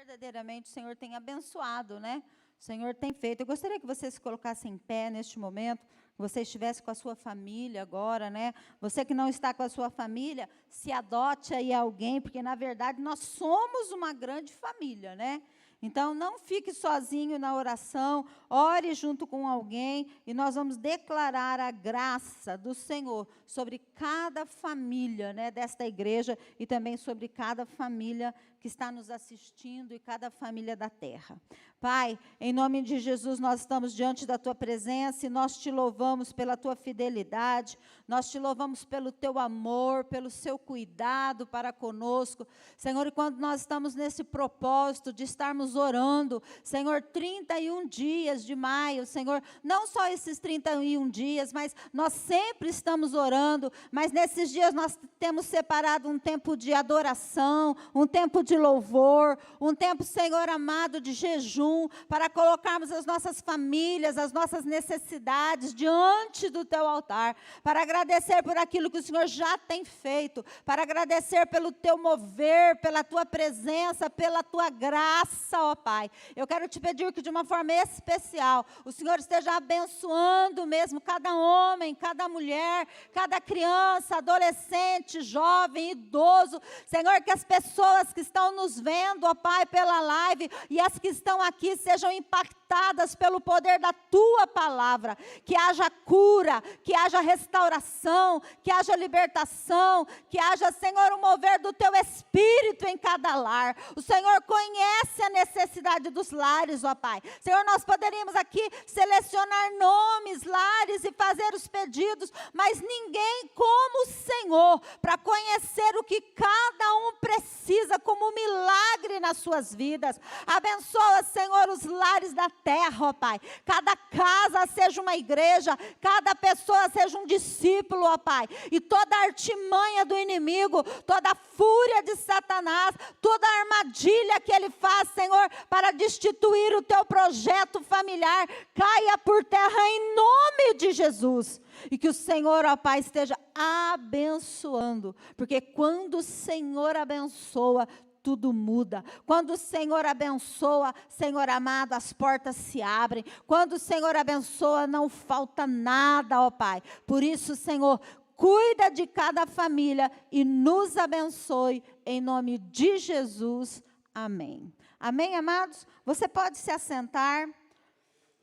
verdadeiramente o Senhor tem abençoado, né? O Senhor tem feito. Eu gostaria que você se colocasse em pé neste momento, que você estivesse com a sua família agora, né? Você que não está com a sua família, se adote aí alguém, porque na verdade nós somos uma grande família, né? Então, não fique sozinho na oração, ore junto com alguém e nós vamos declarar a graça do Senhor sobre cada família, né, desta igreja e também sobre cada família que está nos assistindo e cada família da terra. Pai, em nome de Jesus, nós estamos diante da Tua presença e nós te louvamos pela Tua fidelidade, nós te louvamos pelo Teu amor, pelo Seu cuidado para conosco. Senhor, e quando nós estamos nesse propósito de estarmos orando, Senhor, 31 dias de maio, Senhor, não só esses 31 dias, mas nós sempre estamos orando, mas nesses dias nós temos separado um tempo de adoração, um tempo de louvor, um tempo, Senhor amado, de jejum, para colocarmos as nossas famílias, as nossas necessidades diante do Teu altar, para agradecer por aquilo que o Senhor já tem feito, para agradecer pelo Teu mover, pela Tua presença, pela Tua graça, ó Pai. Eu quero te pedir que de uma forma especial, o Senhor esteja abençoando mesmo cada homem, cada mulher, cada criança, adolescente, jovem, idoso. Senhor, que as pessoas que estão nos vendo, ó Pai, pela live, e as que estão aqui sejam impactadas pelo poder da Tua palavra, que haja cura, que haja restauração, que haja libertação, que haja, Senhor, o mover do Teu Espírito em cada lar. O Senhor conhece a necessidade dos lares, ó Pai. Senhor, nós poderíamos aqui selecionar nomes, lares e fazer os pedidos, mas ninguém como o Senhor, para conhecer o que cada um precisa como milagre nas suas vidas. Abençoa, Senhor, os lares da terra, ó Pai. Cada casa seja uma igreja, cada pessoa seja um discípulo, ó Pai. E toda a artimanha do inimigo, toda a fúria de Satanás, toda a armadilha que ele faz, Senhor, para destituir o Teu projeto familiar, caia por terra em nome de Jesus. E que o Senhor, ó Pai, esteja abençoando, porque quando o Senhor abençoa, tudo muda. Quando o Senhor abençoa, Senhor amado, as portas se abrem. Quando o Senhor abençoa, não falta nada, ó Pai. Por isso, Senhor, cuida de cada família e nos abençoe, em nome de Jesus. Amém. Amém, amados? Você pode se assentar.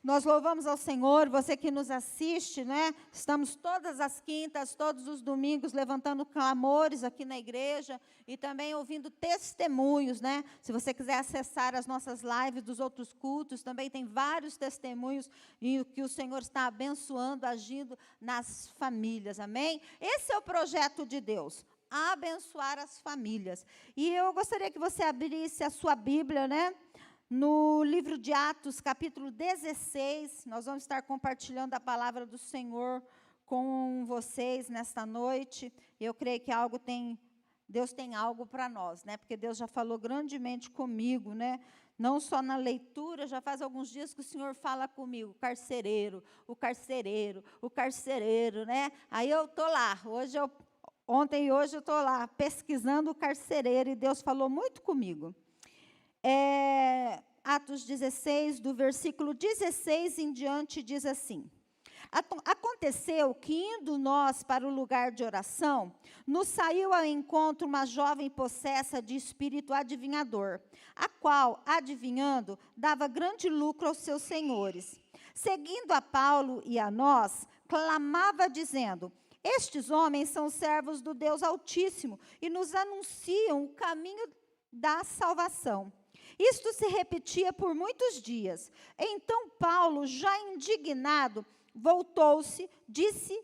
Nós louvamos ao Senhor, você que nos assiste, né? Estamos todas as quintas, todos os domingos, levantando clamores aqui na igreja e também ouvindo testemunhos, né? Se você quiser acessar as nossas lives dos outros cultos, também tem vários testemunhos e que o Senhor está abençoando, agindo nas famílias, amém? Esse é o projeto de Deus, abençoar as famílias. E eu gostaria que você abrisse a sua Bíblia, né? No livro de Atos, capítulo 16, nós vamos estar compartilhando a palavra do Senhor com vocês nesta noite. Eu creio que Deus tem algo para nós, né? Porque Deus já falou grandemente comigo, né? Não só na leitura, já faz alguns dias que o Senhor fala comigo, carcereiro, o carcereiro, o carcereiro, né? Aí eu estou lá, ontem e hoje eu estou lá, pesquisando o carcereiro, e Deus falou muito comigo. Atos 16, do versículo 16 em diante, diz assim: aconteceu que, indo nós para o lugar de oração, nos saiu ao encontro uma jovem possessa de espírito adivinhador, a qual, adivinhando, dava grande lucro aos seus senhores. Seguindo a Paulo e a nós, clamava dizendo: estes homens são servos do Deus Altíssimo e nos anunciam o caminho da salvação. Isto se repetia por muitos dias. Então Paulo, já indignado, voltou-se, disse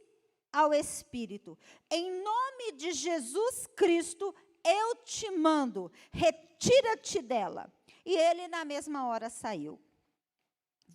ao Espírito: em nome de Jesus Cristo, eu te mando, retira-te dela. E ele na mesma hora saiu.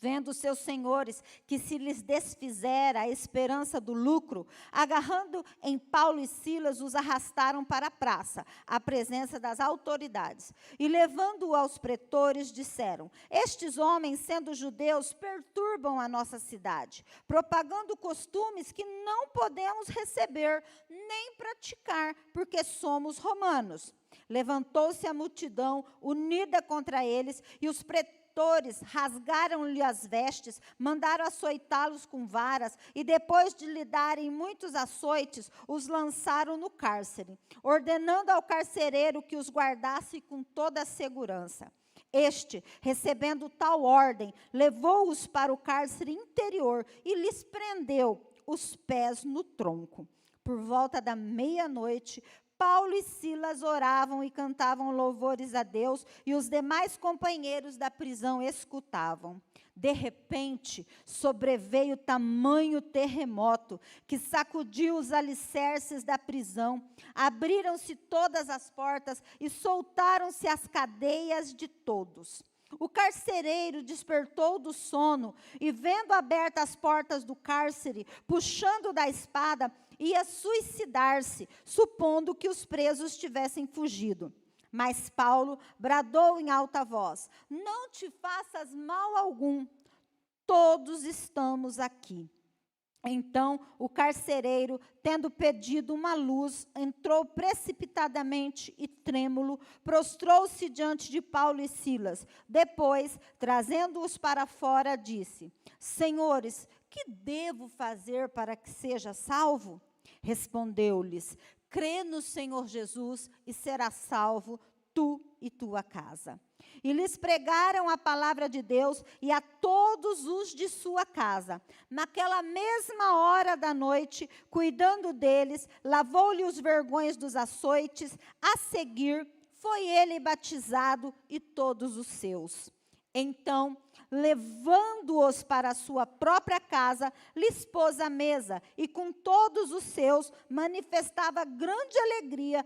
Vendo seus senhores que se lhes desfizera a esperança do lucro, agarrando em Paulo e Silas, os arrastaram para a praça, à presença das autoridades. E levando-o aos pretores, disseram: estes homens, sendo judeus, perturbam a nossa cidade, propagando costumes que não podemos receber nem praticar, porque somos romanos. Levantou-se a multidão, unida contra eles, e os pretores rasgaram-lhe as vestes, mandaram açoitá-los com varas, e depois de lhe darem muitos açoites, os lançaram no cárcere, ordenando ao carcereiro que os guardasse com toda a segurança. Este, recebendo tal ordem, levou-os para o cárcere interior e lhes prendeu os pés no tronco. Por volta da meia-noite, Paulo e Silas oravam e cantavam louvores a Deus, e os demais companheiros da prisão escutavam. De repente, sobreveio tamanho terremoto, que sacudiu os alicerces da prisão. Abriram-se todas as portas e soltaram-se as cadeias de todos. O carcereiro despertou do sono e, vendo abertas as portas do cárcere, puxando da espada, ia suicidar-se, supondo que os presos tivessem fugido. Mas Paulo bradou em alta voz: não te faças mal algum, todos estamos aqui. Então, o carcereiro, tendo pedido uma luz, entrou precipitadamente e trêmulo, prostrou-se diante de Paulo e Silas. Depois, trazendo-os para fora, disse: senhores, que devo fazer para que seja salvo? Respondeu-lhes: crê no Senhor Jesus e serás salvo, tu e tua casa. E lhes pregaram a palavra de Deus e a todos os de sua casa. Naquela mesma hora da noite, cuidando deles, lavou-lhe os vergões dos açoites. A seguir, foi ele batizado e todos os seus. Então, levando-os para a sua própria casa, lhes pôs à mesa, e com todos os seus manifestava grande alegria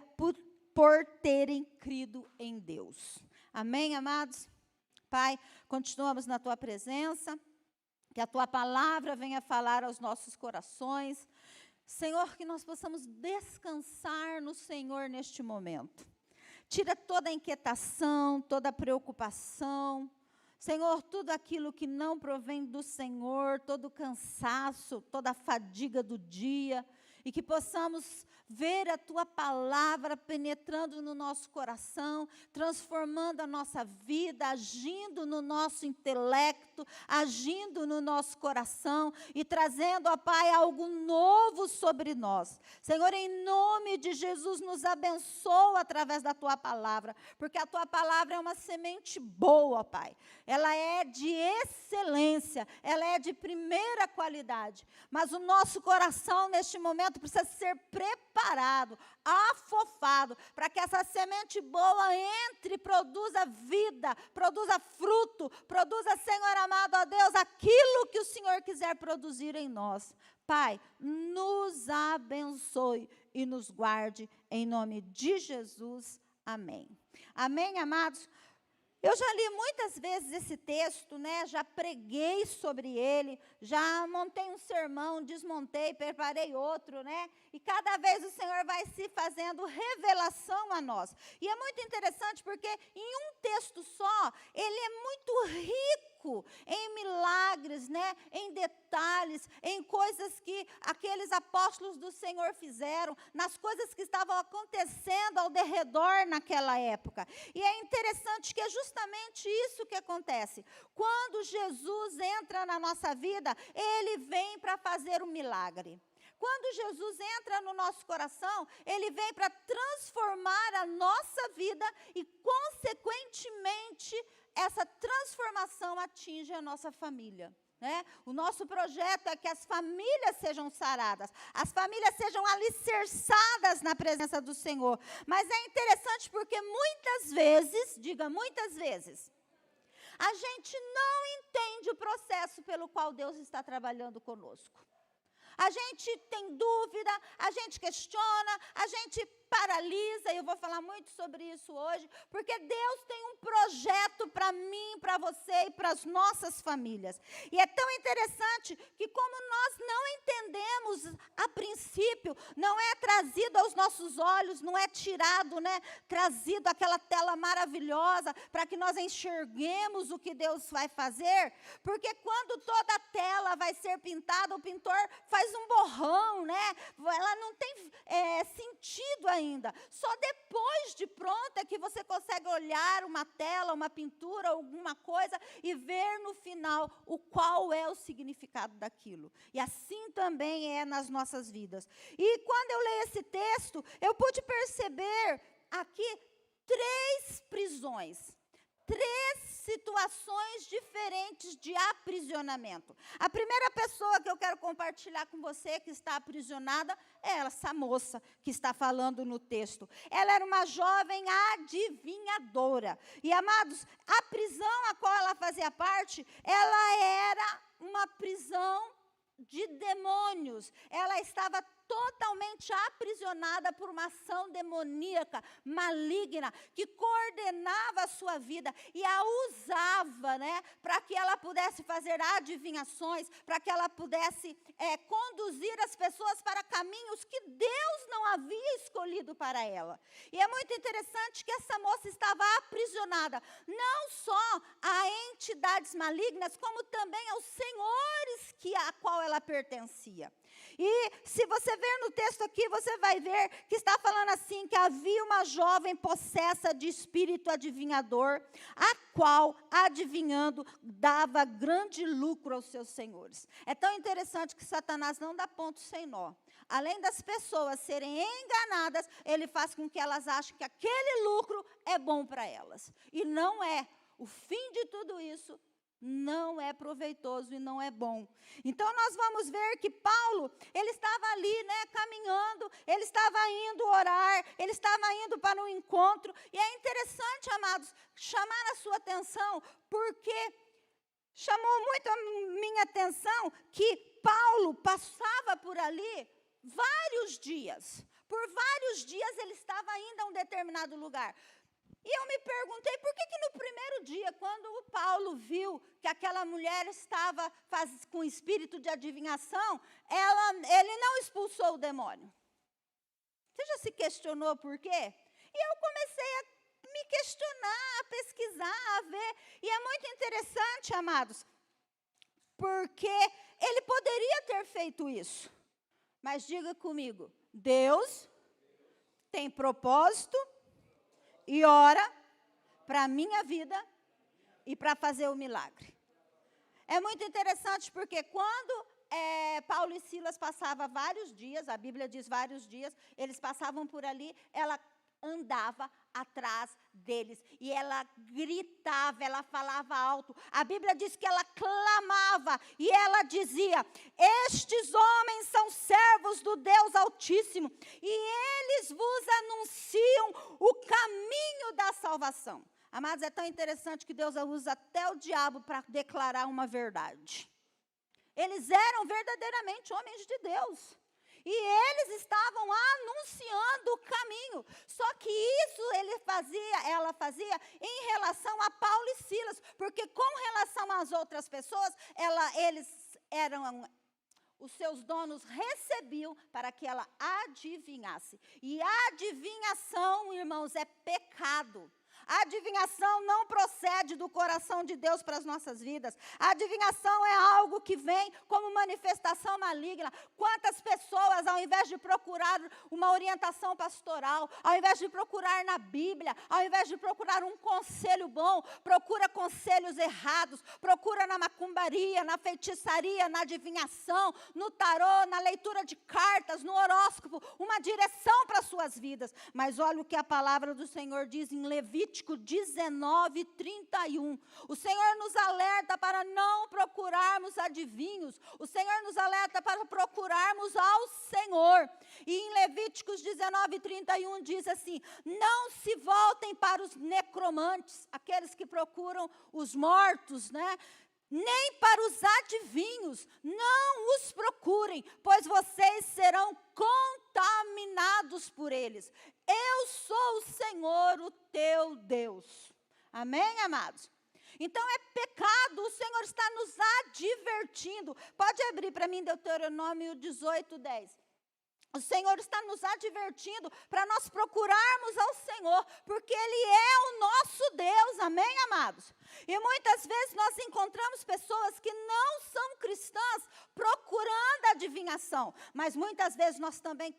por terem crido em Deus. Amém, amados? Pai, continuamos na tua presença, que a tua palavra venha falar aos nossos corações. Senhor, que nós possamos descansar no Senhor neste momento. Tira toda a inquietação, toda a preocupação. Senhor, tudo aquilo que não provém do Senhor, todo o cansaço, toda a fadiga do dia, e que possamos ver a tua palavra penetrando no nosso coração, transformando a nossa vida, agindo no nosso intelecto, agindo no nosso coração e trazendo, ó Pai, algo novo sobre nós. Senhor, em nome de Jesus, nos abençoa através da tua palavra, porque a tua palavra é uma semente boa, Pai. Ela é de excelência, ela é de primeira qualidade, mas o nosso coração neste momento precisa ser preparado, afofado, para que essa semente boa entre, produza vida, produza fruto, produza, Senhor amado, ó Deus, aquilo que o Senhor quiser produzir em nós. Pai, nos abençoe e nos guarde, em nome de Jesus. Amém. Amém, amados? Eu já li muitas vezes esse texto, né? Já preguei sobre ele, já montei um sermão, desmontei, preparei outro, né? E cada vez o Senhor vai se fazendo revelação a nós. E é muito interessante porque em um texto só, ele é muito rico em milagres, né? Em detalhes, em coisas que aqueles apóstolos do Senhor fizeram, nas coisas que estavam acontecendo ao derredor naquela época. E é interessante que é justamente isso que acontece. Quando Jesus entra na nossa vida, ele vem para fazer um milagre. Quando Jesus entra no nosso coração, ele vem para transformar a nossa vida e, consequentemente, essa transformação atinge a nossa família. Né? O nosso projeto é que as famílias sejam saradas, as famílias sejam alicerçadas na presença do Senhor. Mas é interessante porque muitas vezes, diga muitas vezes, a gente não entende o processo pelo qual Deus está trabalhando conosco. A gente tem dúvida, a gente questiona, a gente paralisa, e eu vou falar muito sobre isso hoje, porque Deus tem um projeto para mim, para você e para as nossas famílias. E é tão interessante que como nós não entendemos a princípio, não é trazido aos nossos olhos, não é tirado, né, trazido aquela tela maravilhosa para que nós enxerguemos o que Deus vai fazer, porque quando toda a tela vai ser pintada, o pintor faz um borrão, né? Ela não tem sentido ainda. Só depois de pronta é que você consegue olhar uma tela, uma pintura, alguma coisa e ver no final qual é o significado daquilo. E assim também é nas nossas vidas. E quando eu leio esse texto, eu pude perceber aqui 3 prisões. 3 situações diferentes de aprisionamento. A primeira pessoa que eu quero compartilhar com você que está aprisionada é essa moça que está falando no texto. Ela era uma jovem adivinhadora. E, amados, a prisão a qual ela fazia parte, ela era uma prisão de demônios. Ela estava totalmente aprisionada por uma ação demoníaca, maligna, que coordenava a sua vida e a usava, né, para que ela pudesse fazer adivinhações, para que ela pudesse conduzir as pessoas para caminhos que Deus não havia escolhido para ela. E é muito interessante que essa moça estava aprisionada, não só a entidades malignas, como também aos senhores a qual ela pertencia. E se você ver no texto aqui, você vai ver que está falando assim, que havia uma jovem possessa de espírito adivinhador, a qual, adivinhando, dava grande lucro aos seus senhores. É tão interessante que Satanás não dá ponto sem nó. Além das pessoas serem enganadas, ele faz com que elas achem que aquele lucro é bom para elas. E não é. O fim de tudo isso não é proveitoso e não é bom. Então, nós vamos ver que Paulo, ele estava ali, né, caminhando, ele estava indo orar, ele estava indo para um encontro, e é interessante, amados, chamar a sua atenção, porque chamou muito a minha atenção que Paulo passava por ali vários dias. Por vários dias ele estava indo a um determinado lugar. E eu me perguntei, por que no primeiro dia, quando o Paulo viu que aquela mulher estava com espírito de adivinhação, ele não expulsou o demônio? Você já se questionou por quê? E eu comecei a me questionar, a pesquisar, a ver. E é muito interessante, amados, porque ele poderia ter feito isso. Mas diga comigo, Deus tem propósito e ora para a minha vida e para fazer o milagre. É muito interessante porque quando Paulo e Silas passavam vários dias, a Bíblia diz vários dias, eles passavam por ali, ela andava atrás deles, e ela gritava, ela falava alto, a Bíblia diz que ela clamava, e ela dizia, estes homens são servos do Deus Altíssimo, e eles vos anunciam o caminho da salvação. Amados, é tão interessante que Deus usa até o diabo para declarar uma verdade. Eles eram verdadeiramente homens de Deus. E eles estavam anunciando o caminho. Só que isso ela fazia em relação a Paulo e Silas. Porque com relação às outras pessoas, os seus donos recebiam para que ela adivinhasse. E a adivinhação, irmãos, é pecado. A adivinhação não procede do coração de Deus para as nossas vidas. A adivinhação é algo que vem como manifestação maligna. Quantas pessoas, ao invés de procurar uma orientação pastoral, ao invés de procurar na Bíblia, ao invés de procurar um conselho bom, procura conselhos errados, procura na macumbaria, na feitiçaria, na adivinhação, no tarô, na leitura de cartas, no horóscopo, uma direção para as suas vidas. Mas olha o que a palavra do Senhor diz em Levítico 19, 31. O Senhor nos alerta para não procurarmos adivinhos. O Senhor nos alerta para procurarmos ao Senhor. E em Levíticos 19, 31 diz assim, não se voltem para os necromantes, aqueles que procuram os mortos, né? nem para os adivinhos, não os procurem, pois vocês serão contaminados por eles. Eu sou o Senhor, o teu Deus. Amém, amados? Então é pecado, o Senhor está nos advertindo. Pode abrir para mim Deuteronômio 18:10. O Senhor está nos advertindo para nós procurarmos ao Senhor, porque Ele é o nosso Deus, amém, amados? E muitas vezes nós encontramos pessoas que não são cristãs procurando adivinhação, mas muitas vezes nós também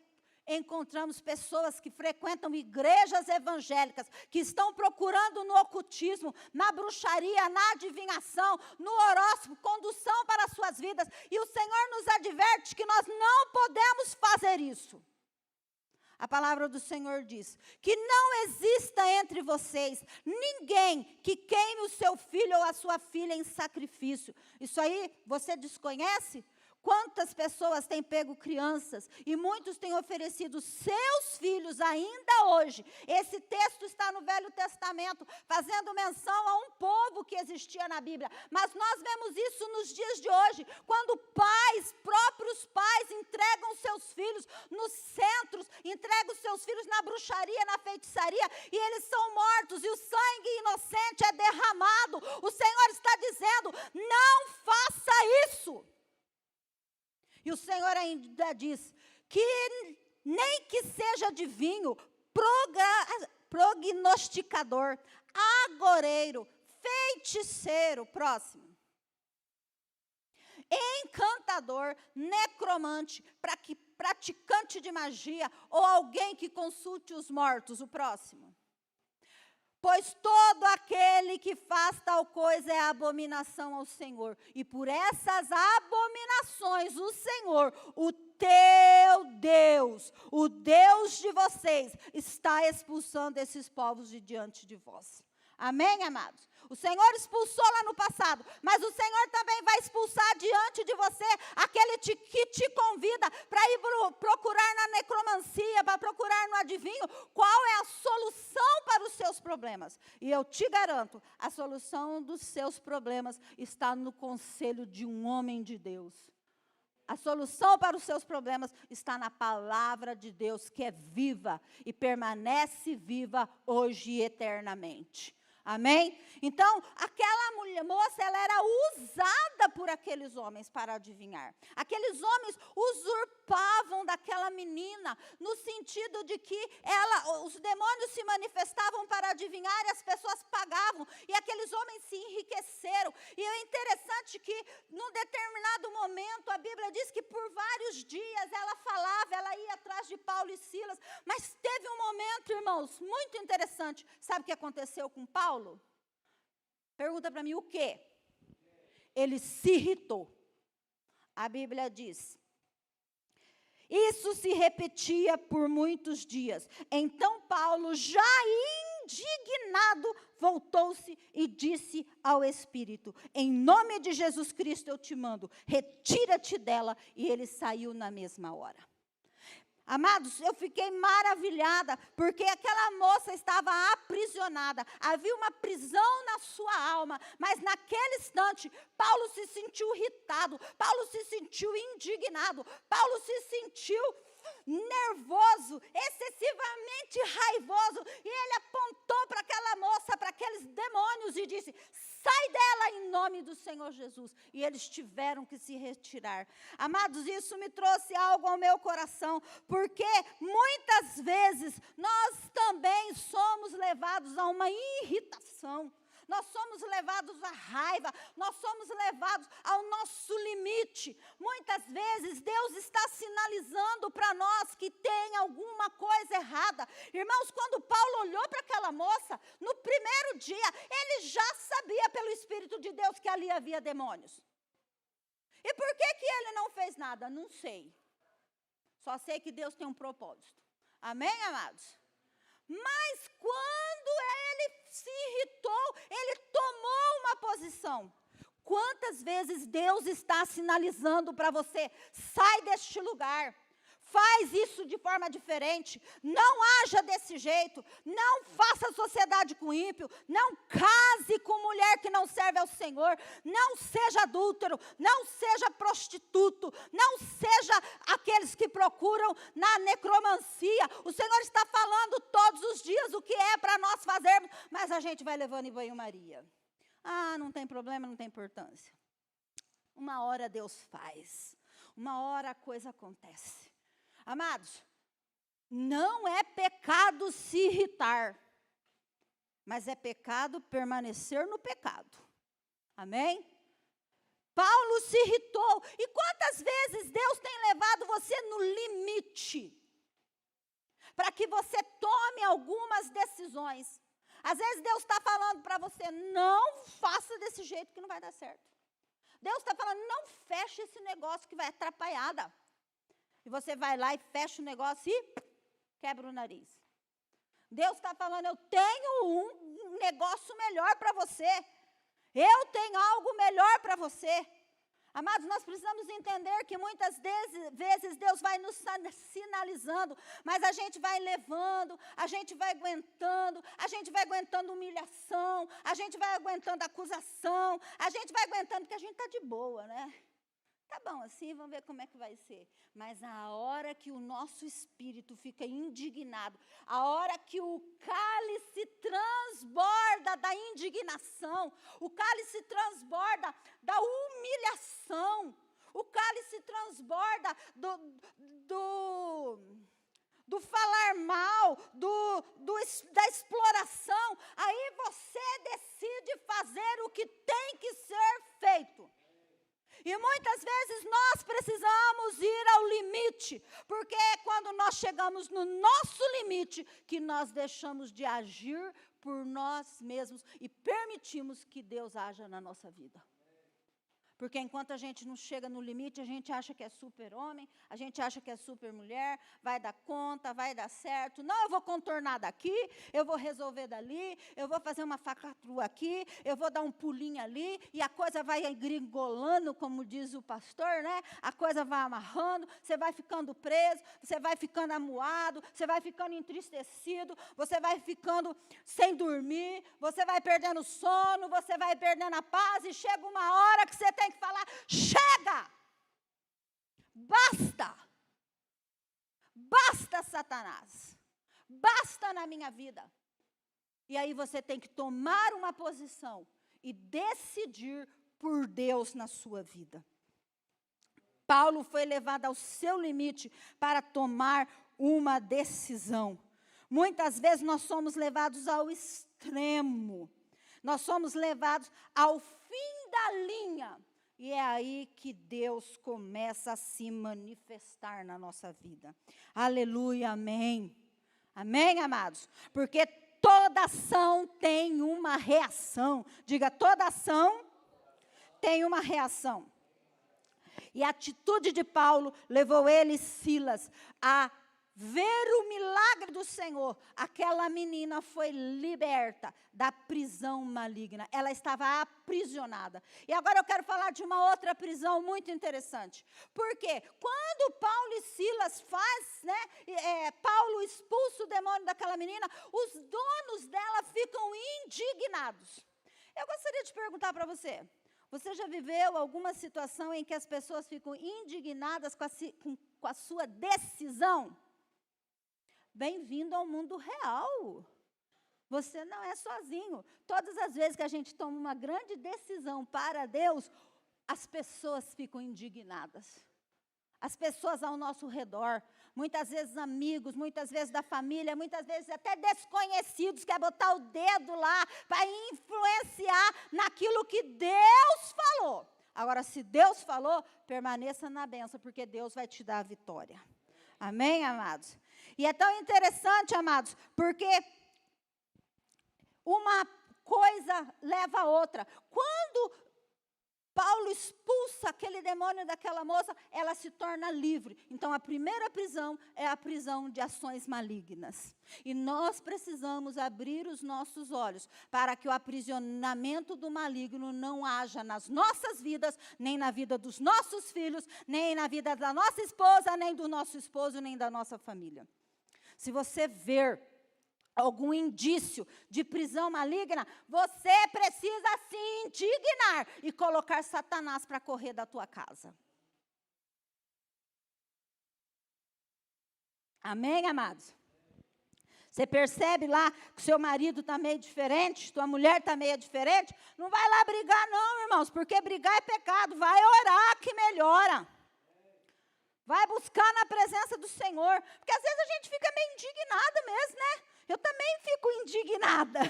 encontramos pessoas que frequentam igrejas evangélicas, que estão procurando no ocultismo, na bruxaria, na adivinhação, no horóscopo, condução para as suas vidas. E o Senhor nos adverte que nós não podemos fazer isso. A palavra do Senhor diz que não exista entre vocês ninguém que queime o seu filho ou a sua filha em sacrifício. Isso aí você desconhece? Quantas pessoas têm pego crianças e muitos têm oferecido seus filhos ainda hoje. Esse texto está no Velho Testamento, fazendo menção a um povo que existia na Bíblia. Mas nós vemos isso nos dias de hoje, quando próprios pais entregam seus filhos nos centros, entregam seus filhos na bruxaria, na feitiçaria, e eles são mortos, e o sangue inocente é derramado. O Senhor está dizendo, não faça isso. E o Senhor ainda diz que nem que seja adivinho, prognosticador, agoreiro, feiticeiro, próximo, encantador, necromante, praticante de magia ou alguém que consulte os mortos, o próximo. Pois todo aquele que faz tal coisa é abominação ao Senhor. E por essas abominações, o Senhor, o teu Deus, o Deus de vocês, está expulsando esses povos de diante de vós. Amém, amados? O Senhor expulsou lá no passado, mas o Senhor também vai expulsar diante de você aquele que te convida para ir procurar na necromancia, para procurar no adivinho, qual é a solução para os seus problemas. E eu te garanto, a solução dos seus problemas está no conselho de um homem de Deus. A solução para os seus problemas está na palavra de Deus, que é viva e permanece viva hoje e eternamente. Amém? Então, aquela moça, ela era usada por aqueles homens para adivinhar. Aqueles homens usurpavam daquela menina, no sentido de que os demônios se manifestavam para adivinhar e as pessoas pagavam. E aqueles homens se enriqueceram. E é interessante que, num determinado momento, a Bíblia diz que por vários dias ela falava, ela ia atrás de Paulo e Silas. Mas teve um momento, irmãos, muito interessante. Sabe o que aconteceu com Paulo? Pergunta para mim o quê? Ele se irritou. A Bíblia diz: isso se repetia por muitos dias. Então Paulo, já indignado, voltou-se e disse ao Espírito: em nome de Jesus Cristo eu te mando, retira-te dela. E ele saiu na mesma hora. Amados, eu fiquei maravilhada, porque aquela moça estava aprisionada, havia uma prisão na sua alma, mas naquele instante, Paulo se sentiu irritado, Paulo se sentiu indignado, Paulo se sentiu nervoso, excessivamente raivoso, e ele apontou para aquela moça, para aqueles demônios e disse: sai dela em nome do Senhor Jesus. E eles tiveram que se retirar. Amados, isso me trouxe algo ao meu coração, porque muitas vezes nós também somos levados a uma irritação. Nós somos levados à raiva, nós somos levados ao nosso limite. Muitas vezes Deus está sinalizando para nós que tem alguma coisa errada. Irmãos, quando Paulo olhou para aquela moça, no primeiro dia, ele já sabia pelo Espírito de Deus que ali havia demônios. E por que ele não fez nada? Não sei. Só sei que Deus tem um propósito. Amém, amados? Mas quando ele se irritou, ele tomou uma posição. Quantas vezes Deus está sinalizando para você: sai deste lugar, faz isso de forma diferente. Não haja desse jeito. Não faça sociedade com ímpio. Não case com mulher que não serve ao Senhor. Não seja adúltero. Não seja prostituto. Não seja aqueles que procuram na necromancia. O Senhor está falando todos os dias o que é para nós fazermos, mas a gente vai levando em banho-maria. Ah, não tem problema, não tem importância. Uma hora Deus faz. Uma hora a coisa acontece. Amados, não é pecado se irritar, mas é pecado permanecer no pecado. Amém? Paulo se irritou. E quantas vezes Deus tem levado você no limite, para que você tome algumas decisões. Às vezes Deus está falando para você, não faça desse jeito que não vai dar certo. Deus está falando, não feche esse negócio que vai atrapalhar. E você vai lá e fecha o negócio e quebra o nariz. Deus está falando, eu tenho um negócio melhor para você. Eu tenho algo melhor para você. Amados, nós precisamos entender que muitas vezes Deus vai nos sinalizando, mas a gente vai levando, a gente vai aguentando humilhação, a gente vai aguentando acusação, a gente vai aguentando porque a gente está de boa, né? Tá bom assim, vamos ver como é que vai ser. Mas a hora que o nosso espírito fica indignado, a hora que o cálice transborda da indignação, o cálice transborda da humilhação, o cálice transborda do falar mal, da exploração, aí você decide fazer o que tem que ser feito. E muitas vezes nós precisamos ir ao limite, porque é quando nós chegamos no nosso limite que nós deixamos de agir por nós mesmos e permitimos que Deus haja na nossa vida. Porque enquanto a gente não chega no limite, a gente acha que é super-homem, a gente acha que é super-mulher, vai dar conta, vai dar certo. Não, eu vou contornar daqui, eu vou resolver dali, eu vou fazer uma facatrua aqui, eu vou dar um pulinho ali, e a coisa vai gringolando, como diz o pastor, né? A coisa vai amarrando, você vai ficando preso, você vai ficando amuado, você vai ficando entristecido, você vai ficando sem dormir, você vai perdendo sono, você vai perdendo a paz, e chega uma hora que você tem que falar, chega, basta Satanás, basta na minha vida. E aí você tem que tomar uma posição e decidir por Deus na sua vida. Paulo foi levado ao seu limite para tomar uma decisão. Muitas vezes nós somos levados ao extremo, nós somos levados ao fim da linha. E é aí que Deus começa a se manifestar na nossa vida. Aleluia, amém. Amém, amados? Porque toda ação tem uma reação. Diga, toda ação tem uma reação. E a atitude de Paulo levou ele e Silas a ver o milagre do Senhor. Aquela menina foi liberta da prisão maligna. Ela estava aprisionada. E agora eu quero falar de uma outra prisão muito interessante. Porque quando Paulo e Silas Paulo expulsa o demônio daquela menina, os donos dela ficam indignados. Eu gostaria de perguntar para você. Você já viveu alguma situação em que as pessoas ficam indignadas com a sua decisão? Bem-vindo ao mundo real. Você não é sozinho. Todas as vezes que a gente toma uma grande decisão para Deus, as pessoas ficam indignadas. As pessoas ao nosso redor, muitas vezes amigos, muitas vezes da família, muitas vezes até desconhecidos, quer botar o dedo lá para influenciar naquilo que Deus falou. Agora, se Deus falou, permaneça na bênção, porque Deus vai te dar a vitória. Amém, amados? E é tão interessante, amados, porque uma coisa leva a outra. Quando Paulo expulsa aquele demônio daquela moça, ela se torna livre. Então, a primeira prisão é a prisão de ações malignas. E nós precisamos abrir os nossos olhos para que o aprisionamento do maligno não haja nas nossas vidas, nem na vida dos nossos filhos, nem na vida da nossa esposa, nem do nosso esposo, nem da nossa família. Se você ver algum indício de prisão maligna, você precisa se indignar e colocar Satanás para correr da tua casa. Amém, amados? Você percebe lá que o seu marido está meio diferente, tua mulher está meio diferente? Não vai lá brigar não, irmãos, porque brigar é pecado. Vai orar que melhora. Vai buscar na presença do Senhor. Porque às vezes a gente fica meio indignada mesmo, né? Eu também fico indignada,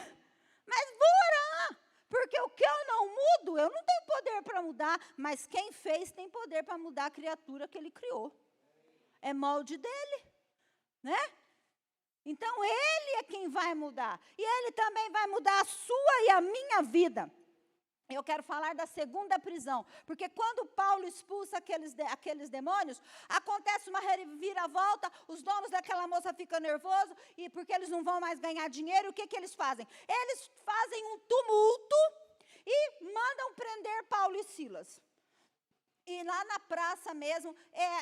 mas vou orar, porque o que eu não mudo, eu não tenho poder para mudar, mas quem fez tem poder para mudar a criatura que ele criou. É molde dele, né? Então ele é quem vai mudar, e ele também vai mudar a sua e a minha vida. Eu quero falar da segunda prisão, porque quando Paulo expulsa aqueles demônios, acontece uma reviravolta, os donos daquela moça ficam nervosos, e porque eles não vão mais ganhar dinheiro, o que eles fazem? Eles fazem um tumulto e mandam prender Paulo e Silas. E lá na praça mesmo,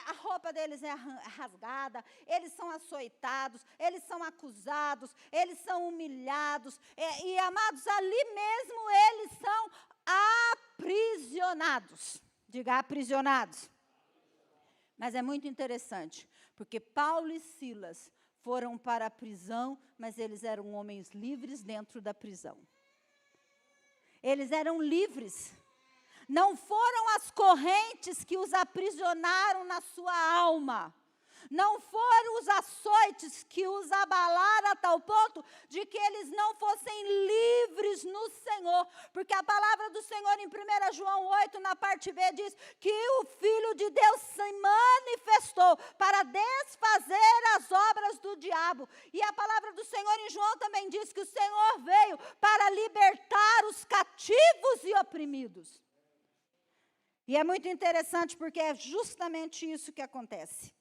a roupa deles é rasgada, eles são açoitados, eles são acusados, eles são humilhados, e amados, ali mesmo eles são aprisionados. Diga, aprisionados. Mas é muito interessante, porque Paulo e Silas foram para a prisão, mas eles eram homens livres dentro da prisão. Eles eram livres. Não foram as correntes que os aprisionaram na sua alma. Não foram os açoites que os abalaram a tal ponto de que eles não fossem livres no Senhor. Porque a palavra do Senhor em 1 João 8, na parte B, diz que o Filho de Deus se manifestou para desfazer as obras do diabo. E a palavra do Senhor em João também diz que o Senhor veio para libertar os cativos e oprimidos. E é muito interessante porque é justamente isso que acontece.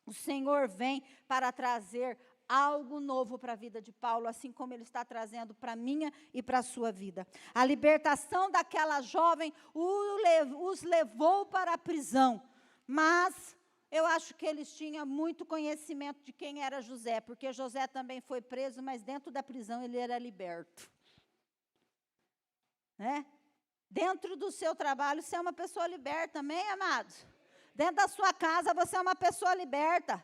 O Senhor vem para trazer algo novo para a vida de Paulo, assim como Ele está trazendo para a minha e para a sua vida. A libertação daquela jovem os levou para a prisão, mas eu acho que eles tinham muito conhecimento de quem era José, porque José também foi preso, mas dentro da prisão ele era liberto. Né? Dentro do seu trabalho, você é uma pessoa liberta, amém, amados? Dentro da sua casa, você é uma pessoa liberta.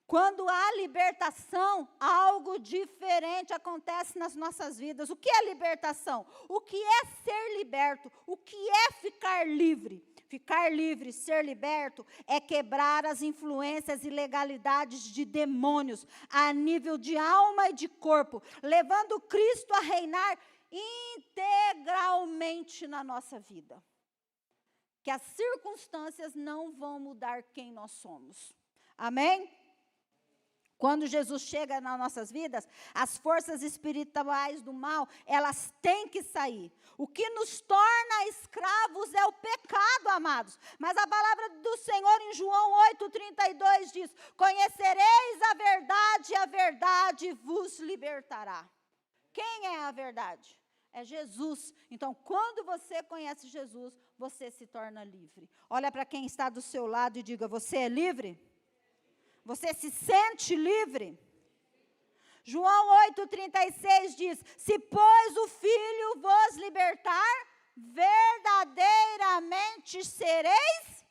Quando há libertação, algo diferente acontece nas nossas vidas. O que é libertação? O que é ser liberto? O que é ficar livre? Ficar livre, ser liberto, é quebrar as influências e legalidades de demônios a nível de alma e de corpo, levando Cristo a reinar integralmente na nossa vida. Que as circunstâncias não vão mudar quem nós somos. Amém? Quando Jesus chega nas nossas vidas, as forças espirituais do mal, elas têm que sair. O que nos torna escravos é o pecado, amados. Mas a palavra do Senhor em João 8,32 diz: conhecereis a verdade vos libertará. Quem é a verdade? É Jesus. Então, quando você conhece Jesus, você se torna livre. Olha para quem está do seu lado e diga: você é livre? Você se sente livre? João 8,36 diz: se pois o Filho vos libertar, verdadeiramente sereis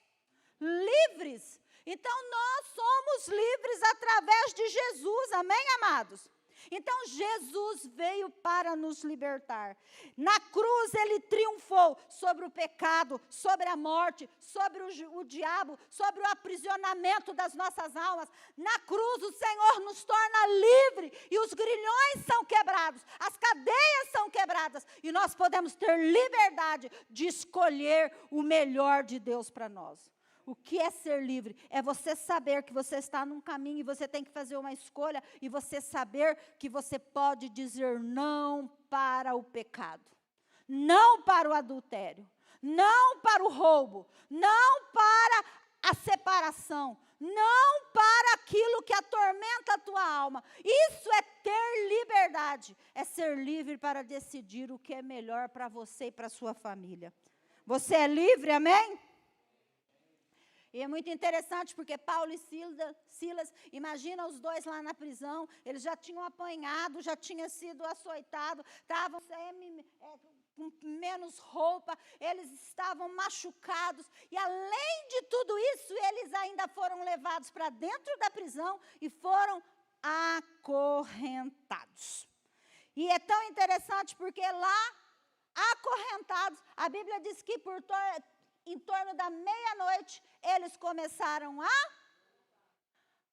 livres. Então, nós somos livres através de Jesus, amém, amados? Então, Jesus veio para nos libertar. Na cruz, Ele triunfou sobre o pecado, sobre a morte, sobre o diabo, sobre o aprisionamento das nossas almas. Na cruz, o Senhor nos torna livre e os grilhões são quebrados, as cadeias são quebradas e nós podemos ter liberdade de escolher o melhor de Deus para nós. O que é ser livre? É você saber que você está num caminho e você tem que fazer uma escolha e você saber que você pode dizer não para o pecado, não para o adultério, não para o roubo, não para a separação, não para aquilo que atormenta a tua alma. Isso é ter liberdade, é ser livre para decidir o que é melhor para você e para a sua família. Você é livre, amém? E é muito interessante porque Paulo e Silas, imagina os dois lá na prisão, eles já tinham apanhado, já tinham sido açoitados, estavam com menos roupa, eles estavam machucados, e além de tudo isso, eles ainda foram levados para dentro da prisão e foram acorrentados. E é tão interessante porque lá, acorrentados, a Bíblia diz que em torno da meia-noite, eles começaram a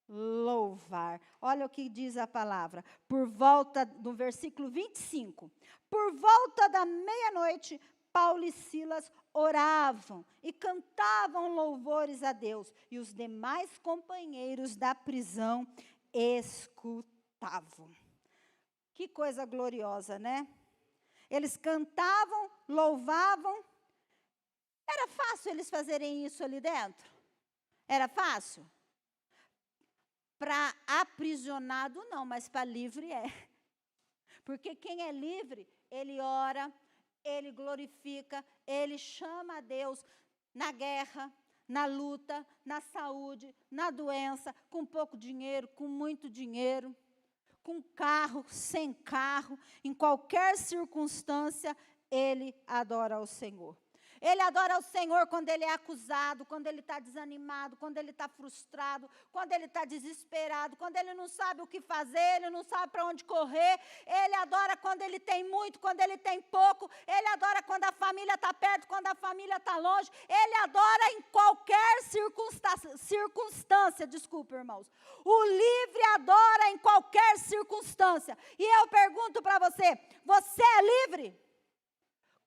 louvar. Olha o que diz a palavra. Por volta do versículo 25. Por volta da meia-noite, Paulo e Silas oravam e cantavam louvores a Deus. E os demais companheiros da prisão escutavam. Que coisa gloriosa, né? Eles cantavam, louvavam. Era fácil eles fazerem isso ali dentro? Era fácil? Para aprisionado não, mas para livre é. Porque quem é livre, ele ora, ele glorifica, ele chama a Deus na guerra, na luta, na saúde, na doença, com pouco dinheiro, com muito dinheiro, com carro, sem carro, em qualquer circunstância, ele adora ao Senhor. Ele adora ao Senhor quando ele é acusado, quando ele está desanimado, quando ele está frustrado, quando ele está desesperado, quando ele não sabe o que fazer, ele não sabe para onde correr. Ele adora quando ele tem muito, quando ele tem pouco. Ele adora quando a família está perto, quando a família está longe. Ele adora em qualquer circunstância, desculpe, irmãos. O livre adora em qualquer circunstância. E eu pergunto para você, você é livre?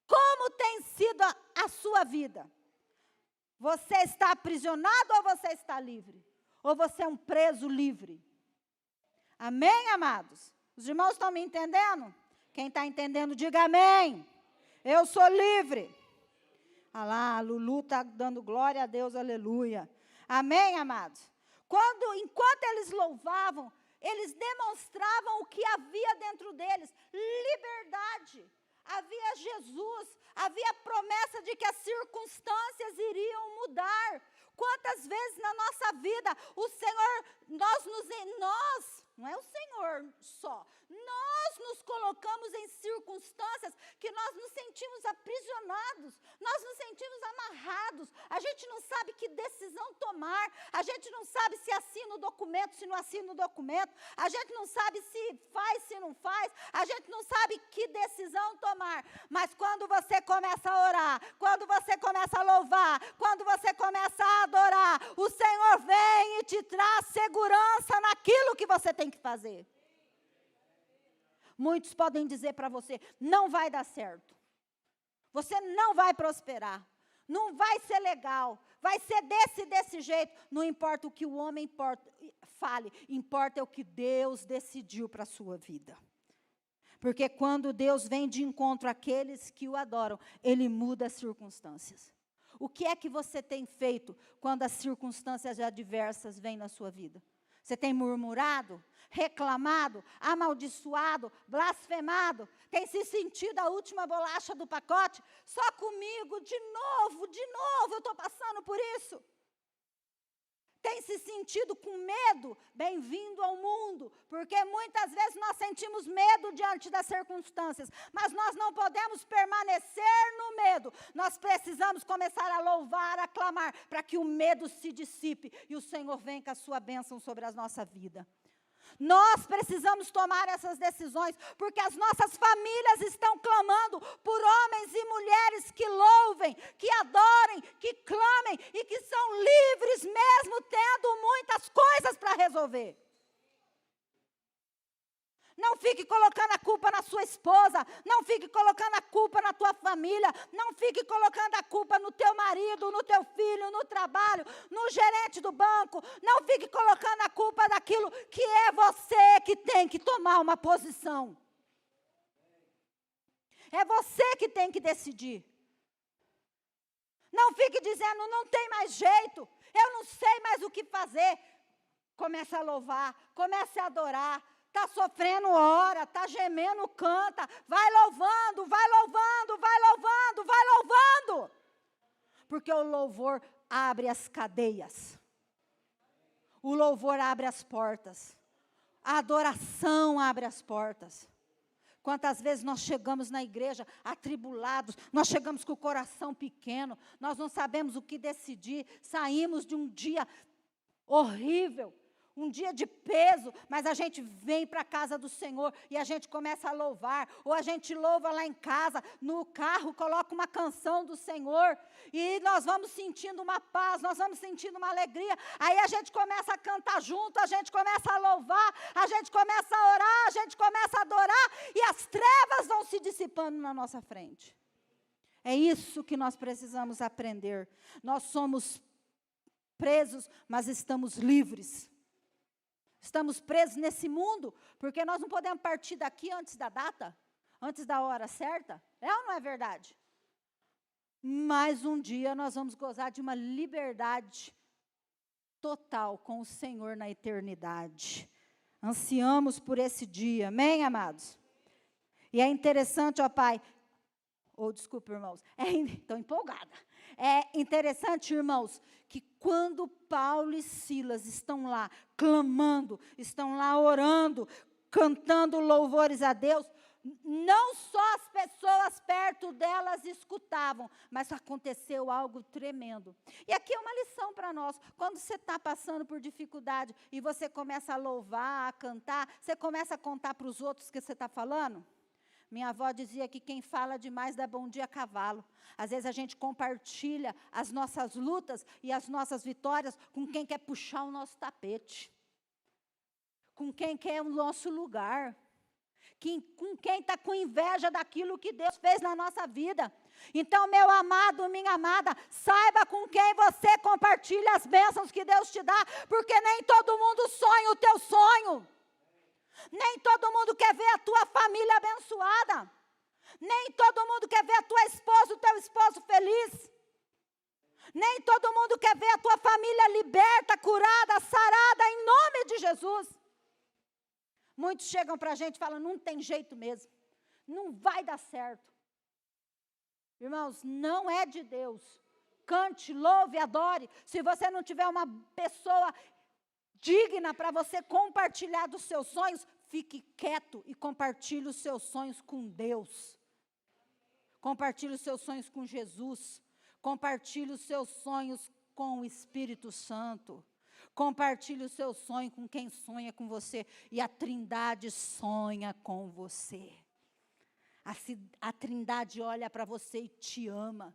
Como tem sido a sua vida? Você está aprisionado ou você está livre? Ou você é um preso livre? Amém, amados? Os irmãos estão me entendendo? Quem está entendendo, diga amém. Eu sou livre. Ah lá, a Lulu está dando glória a Deus, aleluia. Amém, amados? Enquanto eles louvavam, eles demonstravam o que havia dentro deles, liberdade. Havia Jesus, havia a promessa de que as circunstâncias iriam mudar. Quantas vezes na nossa vida o Senhor, nós, não é o Senhor só, nós nos colocamos em circunstâncias que nós nos sentimos aprisionados, nós nos sentimos amarrados, a gente não sabe que decisão tomar, a gente não sabe se assina o documento, se não assina o documento, a gente não sabe se faz, se não faz, a gente não sabe que decisão tomar, mas quando você começa a orar, quando você começa a louvar, quando você começa a adorar, o Senhor vem e te traz segurança naquilo que você tem que fazer. Muitos podem dizer para você, não vai dar certo, você não vai prosperar, não vai ser legal, vai ser desse jeito, não importa o que o homem fale, importa é o que Deus decidiu para a sua vida. Porque quando Deus vem de encontro àqueles que o adoram, Ele muda as circunstâncias. O que é que você tem feito quando as circunstâncias adversas vêm na sua vida? Você tem murmurado, reclamado, amaldiçoado, blasfemado? Tem se sentido a última bolacha do pacote? Só comigo, de novo, eu estou passando por isso. Tem se sentido com medo? Bem-vindo ao mundo, porque muitas vezes nós sentimos medo diante das circunstâncias, mas nós não podemos permanecer no medo, nós precisamos começar a louvar, a clamar, para que o medo se dissipe e o Senhor venha com a sua bênção sobre a nossa vida. Nós precisamos tomar essas decisões, porque as nossas famílias estão clamando por homens e mulheres que louvem, que adorem, que clamem e que são livres mesmo tendo muitas coisas para resolver. Não fique colocando a culpa na sua esposa, não fique colocando a culpa na tua família, não fique colocando a culpa no teu marido, no teu filho, no trabalho, no gerente do banco, não fique colocando a culpa daquilo que é você que tem que tomar uma posição. É você que tem que decidir. Não fique dizendo, não tem mais jeito, eu não sei mais o que fazer. Comece a louvar, comece a adorar. Está sofrendo, ora, está gemendo, canta. Vai louvando, vai louvando, vai louvando, vai louvando. Porque o louvor abre as cadeias. O louvor abre as portas. A adoração abre as portas. Quantas vezes nós chegamos na igreja atribulados, nós chegamos com o coração pequeno, nós não sabemos o que decidir, saímos de um dia horrível, um dia de peso, mas a gente vem para a casa do Senhor e a gente começa a louvar, ou a gente louva lá em casa, no carro, coloca uma canção do Senhor, e nós vamos sentindo uma paz, nós vamos sentindo uma alegria, aí a gente começa a cantar junto, a gente começa a louvar, a gente começa a orar, a gente começa a adorar, e as trevas vão se dissipando na nossa frente. É isso que nós precisamos aprender. Nós somos presos, mas estamos livres. Estamos presos nesse mundo, porque nós não podemos partir daqui antes da data, antes da hora certa. É ou não é verdade? Mas um dia nós vamos gozar de uma liberdade total com o Senhor na eternidade. Ansiamos por esse dia, amém, amados? E é interessante, ó Pai, desculpa, irmãos, estou empolgada. É interessante, irmãos, que quando Paulo e Silas estão lá clamando, estão lá orando, cantando louvores a Deus, não só as pessoas perto delas escutavam, mas aconteceu algo tremendo. E aqui é uma lição para nós. Quando você está passando por dificuldade e você começa a louvar, a cantar, você começa a contar para os outros que você está falando? Minha avó dizia que quem fala demais dá bom dia a cavalo. Às vezes a gente compartilha as nossas lutas e as nossas vitórias com quem quer puxar o nosso tapete. Com quem quer o nosso lugar. Com quem está com inveja daquilo que Deus fez na nossa vida. Então, meu amado, minha amada, saiba com quem você compartilha as bênçãos que Deus te dá, porque nem todo mundo sonha o teu sonho. Nem todo mundo quer ver a tua família abençoada. Nem todo mundo quer ver a tua esposa, o teu esposo feliz. Nem todo mundo quer ver a tua família liberta, curada, sarada, em nome de Jesus. Muitos chegam para a gente e falam, não tem jeito mesmo. Não vai dar certo. Irmãos, não é de Deus. Cante, louve, adore. Se você não tiver uma pessoa digna para você compartilhar dos seus sonhos, fique quieto e compartilhe os seus sonhos com Deus. Compartilhe os seus sonhos com Jesus. Compartilhe os seus sonhos com o Espírito Santo. Compartilhe o seu sonho com quem sonha com você. E a Trindade sonha com você. A Trindade olha para você e te ama.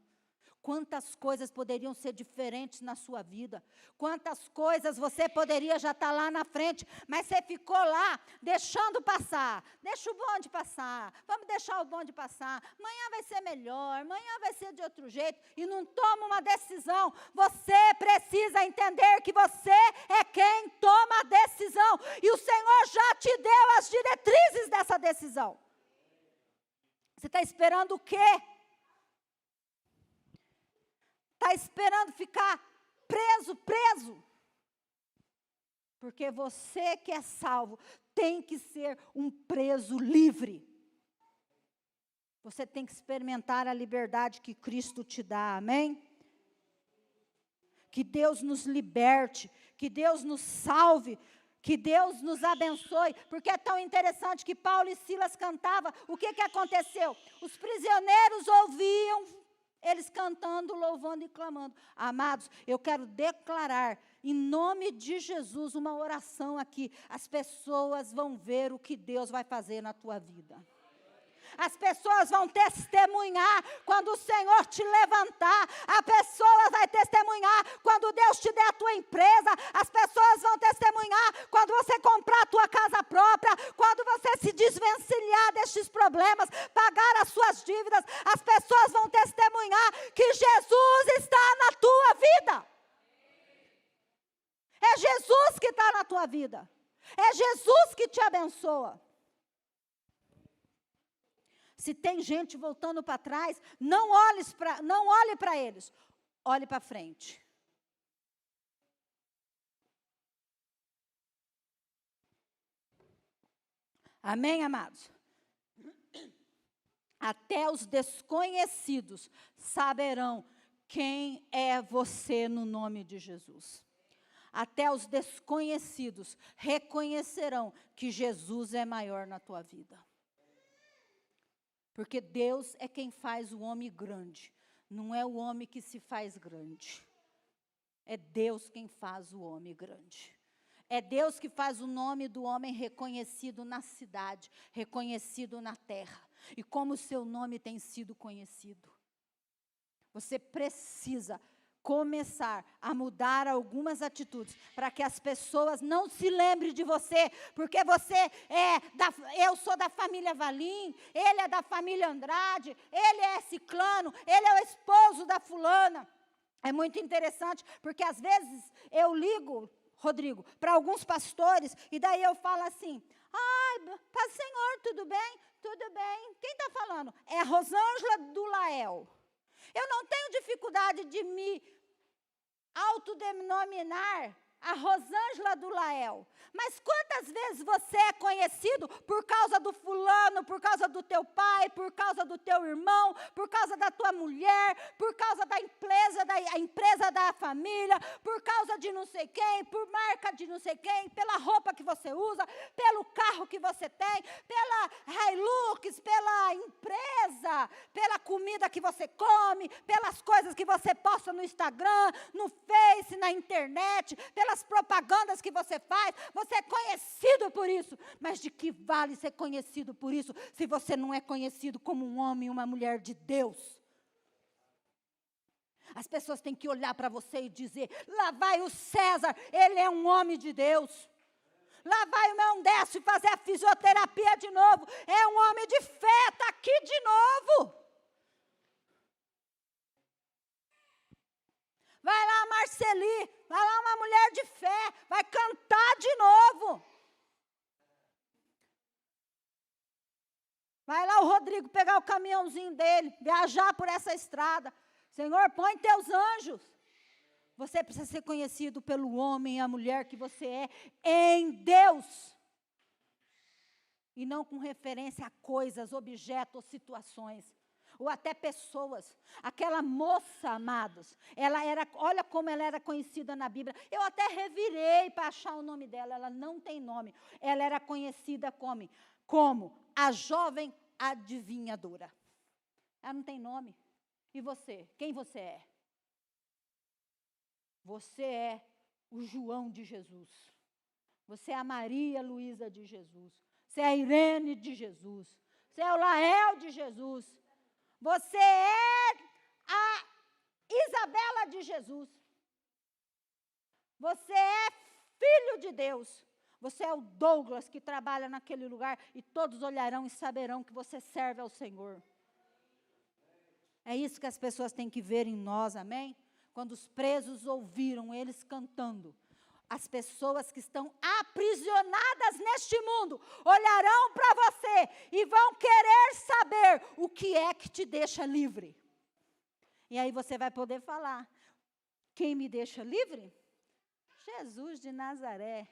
Quantas coisas poderiam ser diferentes na sua vida. Quantas coisas você poderia já estar lá na frente, mas você ficou lá, deixando passar. Deixa o bonde passar, vamos deixar o bonde passar. Amanhã vai ser melhor, amanhã vai ser de outro jeito. E não toma uma decisão. Você precisa entender que você é quem toma a decisão. E o Senhor já te deu as diretrizes dessa decisão. Você está esperando o quê? Está esperando ficar preso. Porque você que é salvo tem que ser um preso livre. Você tem que experimentar a liberdade que Cristo te dá, amém? Que Deus nos liberte, que Deus nos salve, que Deus nos abençoe, porque é tão interessante que Paulo e Silas cantavam. O que aconteceu? Os prisioneiros ouviam eles cantando, louvando e clamando. Amados, eu quero declarar, em nome de Jesus, uma oração aqui. As pessoas vão ver o que Deus vai fazer na tua vida. As pessoas vão testemunhar quando o Senhor te levantar. A pessoa vai testemunhar quando Deus te der a tua empresa. As pessoas vão testemunhar quando você comprar a tua casa própria. Quando você se desvencilhar destes problemas, pagar as suas dívidas. As pessoas vão testemunhar que Jesus está na tua vida. É Jesus que está na tua vida. É Jesus que te abençoa. Se tem gente voltando para trás, não olhe para eles. Olhe para frente. Amém, amados? Até os desconhecidos saberão quem é você no nome de Jesus. Até os desconhecidos reconhecerão que Jesus é maior na tua vida. Porque Deus é quem faz o homem grande. Não é o homem que se faz grande. É Deus quem faz o homem grande. É Deus que faz o nome do homem reconhecido na cidade, reconhecido na terra. E como o seu nome tem sido conhecido. Você precisa começar a mudar algumas atitudes para que as pessoas não se lembrem de você, porque eu sou da família Valim, ele é da família Andrade, ele é ciclano, ele é o esposo da fulana. É muito interessante, porque às vezes eu ligo, Rodrigo, para alguns pastores, e daí eu falo assim, paz Senhor, tudo bem? Tudo bem. Quem está falando? É a Rosângela do Lael. Eu não tenho dificuldade de me autodenominar a Rosângela do Lael. Mas quantas vezes você é conhecido por causa do fulano, por causa do teu pai, por causa do teu irmão, por causa da tua mulher, por causa da empresa da família, por causa de não sei quem, por marca de não sei quem, pela roupa que você usa, pelo carro que você tem, pela Hilux, pela empresa, pela comida que você come, pelas coisas que você posta no Instagram, no Face, na internet, pelas propagandas que você faz. Você é conhecido por isso, mas de que vale ser conhecido por isso, se você não é conhecido como um homem e uma mulher de Deus? As pessoas têm que olhar para você e dizer, lá vai o César, ele é um homem de Deus. Lá vai o meu Décio fazer a fisioterapia de novo, é um homem de fé, está aqui de novo. Vai lá a Marceli, vai lá uma mulher de fé, vai cantar de novo. Vai lá o Rodrigo pegar o caminhãozinho dele, viajar por essa estrada. Senhor, põe teus anjos. Você precisa ser conhecido pelo homem e a mulher que você é em Deus. E não com referência a coisas, objetos, situações. Ou até pessoas. Aquela moça, amados, olha como ela era conhecida na Bíblia. Eu até revirei para achar o nome dela, ela não tem nome. Ela era conhecida como a jovem adivinhadora. Ela não tem nome. E você? Quem você é? Você é o João de Jesus. Você é a Maria Luísa de Jesus. Você é a Irene de Jesus. Você é o Lael de Jesus. Você é a Isabela de Jesus. Você é filho de Deus. Você é o Douglas que trabalha naquele lugar e todos olharão e saberão que você serve ao Senhor. É isso que as pessoas têm que ver em nós, amém? Quando os presos ouviram eles cantando, as pessoas que estão aprisionadas neste mundo olharão para você e vão querer saber o que é que te deixa livre. E aí você vai poder falar, quem me deixa livre? Jesus de Nazaré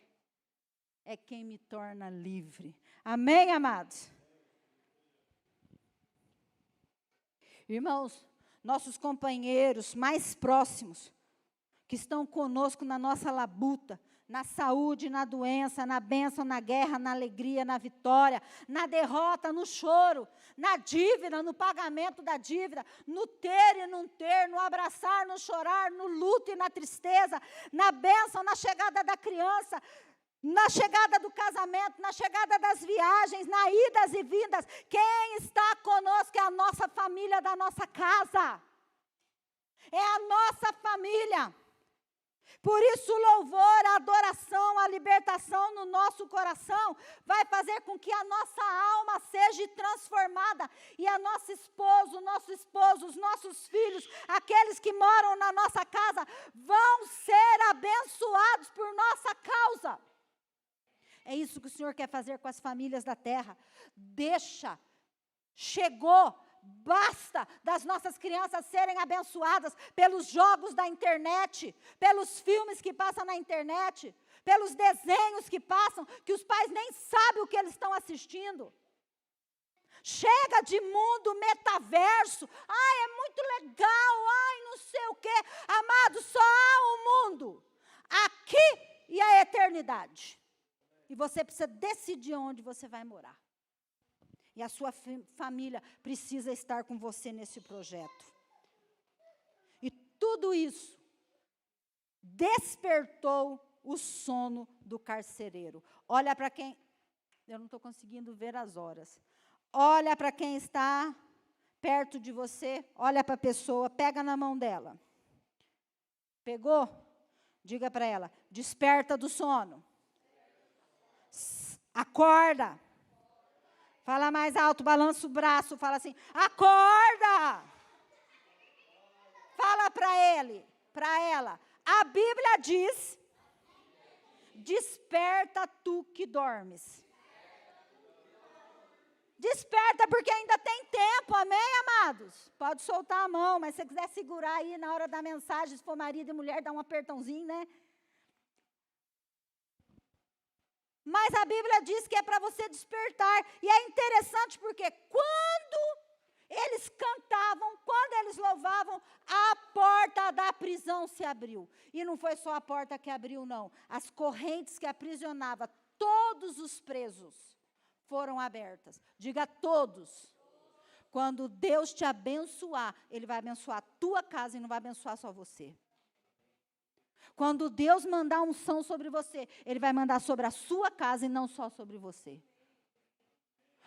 é quem me torna livre. Amém, amados? Irmãos, nossos companheiros mais próximos, que estão conosco na nossa labuta, na saúde, na doença, na bênção, na guerra, na alegria, na vitória, na derrota, no choro, na dívida, no pagamento da dívida, no ter e não ter, no abraçar, no chorar, no luto e na tristeza, na bênção, na chegada da criança, na chegada do casamento, na chegada das viagens, na idas e vindas. Quem está conosco é a nossa família da nossa casa. É a nossa família. Por isso o louvor, a adoração, a libertação no nosso coração vai fazer com que a nossa alma seja transformada e a nosso esposo, os nossos filhos, aqueles que moram na nossa casa, vão ser abençoados por nossa causa. É isso que o Senhor quer fazer com as famílias da terra. Chegou, Basta das nossas crianças serem abençoadas pelos jogos da internet, pelos filmes que passam na internet, pelos desenhos que passam, que os pais nem sabem o que eles estão assistindo. Chega de mundo metaverso. Ai, é muito legal. Ai, não sei o quê. Amado, só há um mundo. Aqui e a eternidade. E você precisa decidir onde você vai morar. E a sua família precisa estar com você nesse projeto. E tudo isso despertou o sono do carcereiro. Olha para quem... Eu não estou conseguindo ver as horas. Olha para quem está perto de você. Olha para a pessoa, pega na mão dela. Pegou? Diga para ela, desperta do sono. Acorda. Fala mais alto, balança o braço, fala assim, acorda! Fala para ele, para ela. A Bíblia diz, desperta tu que dormes. Desperta porque ainda tem tempo, amém, amados? Pode soltar a mão, mas se você quiser segurar aí na hora da mensagem, se for marido e mulher, dá um apertãozinho, né? Mas a Bíblia diz que é para você despertar. E é interessante porque quando eles cantavam, quando eles louvavam, a porta da prisão se abriu. E não foi só a porta que abriu, não. As correntes que aprisionavam todos os presos foram abertas. Diga todos. Quando Deus te abençoar, Ele vai abençoar a tua casa e não vai abençoar só você. Quando Deus mandar unção sobre você, Ele vai mandar sobre a sua casa e não só sobre você.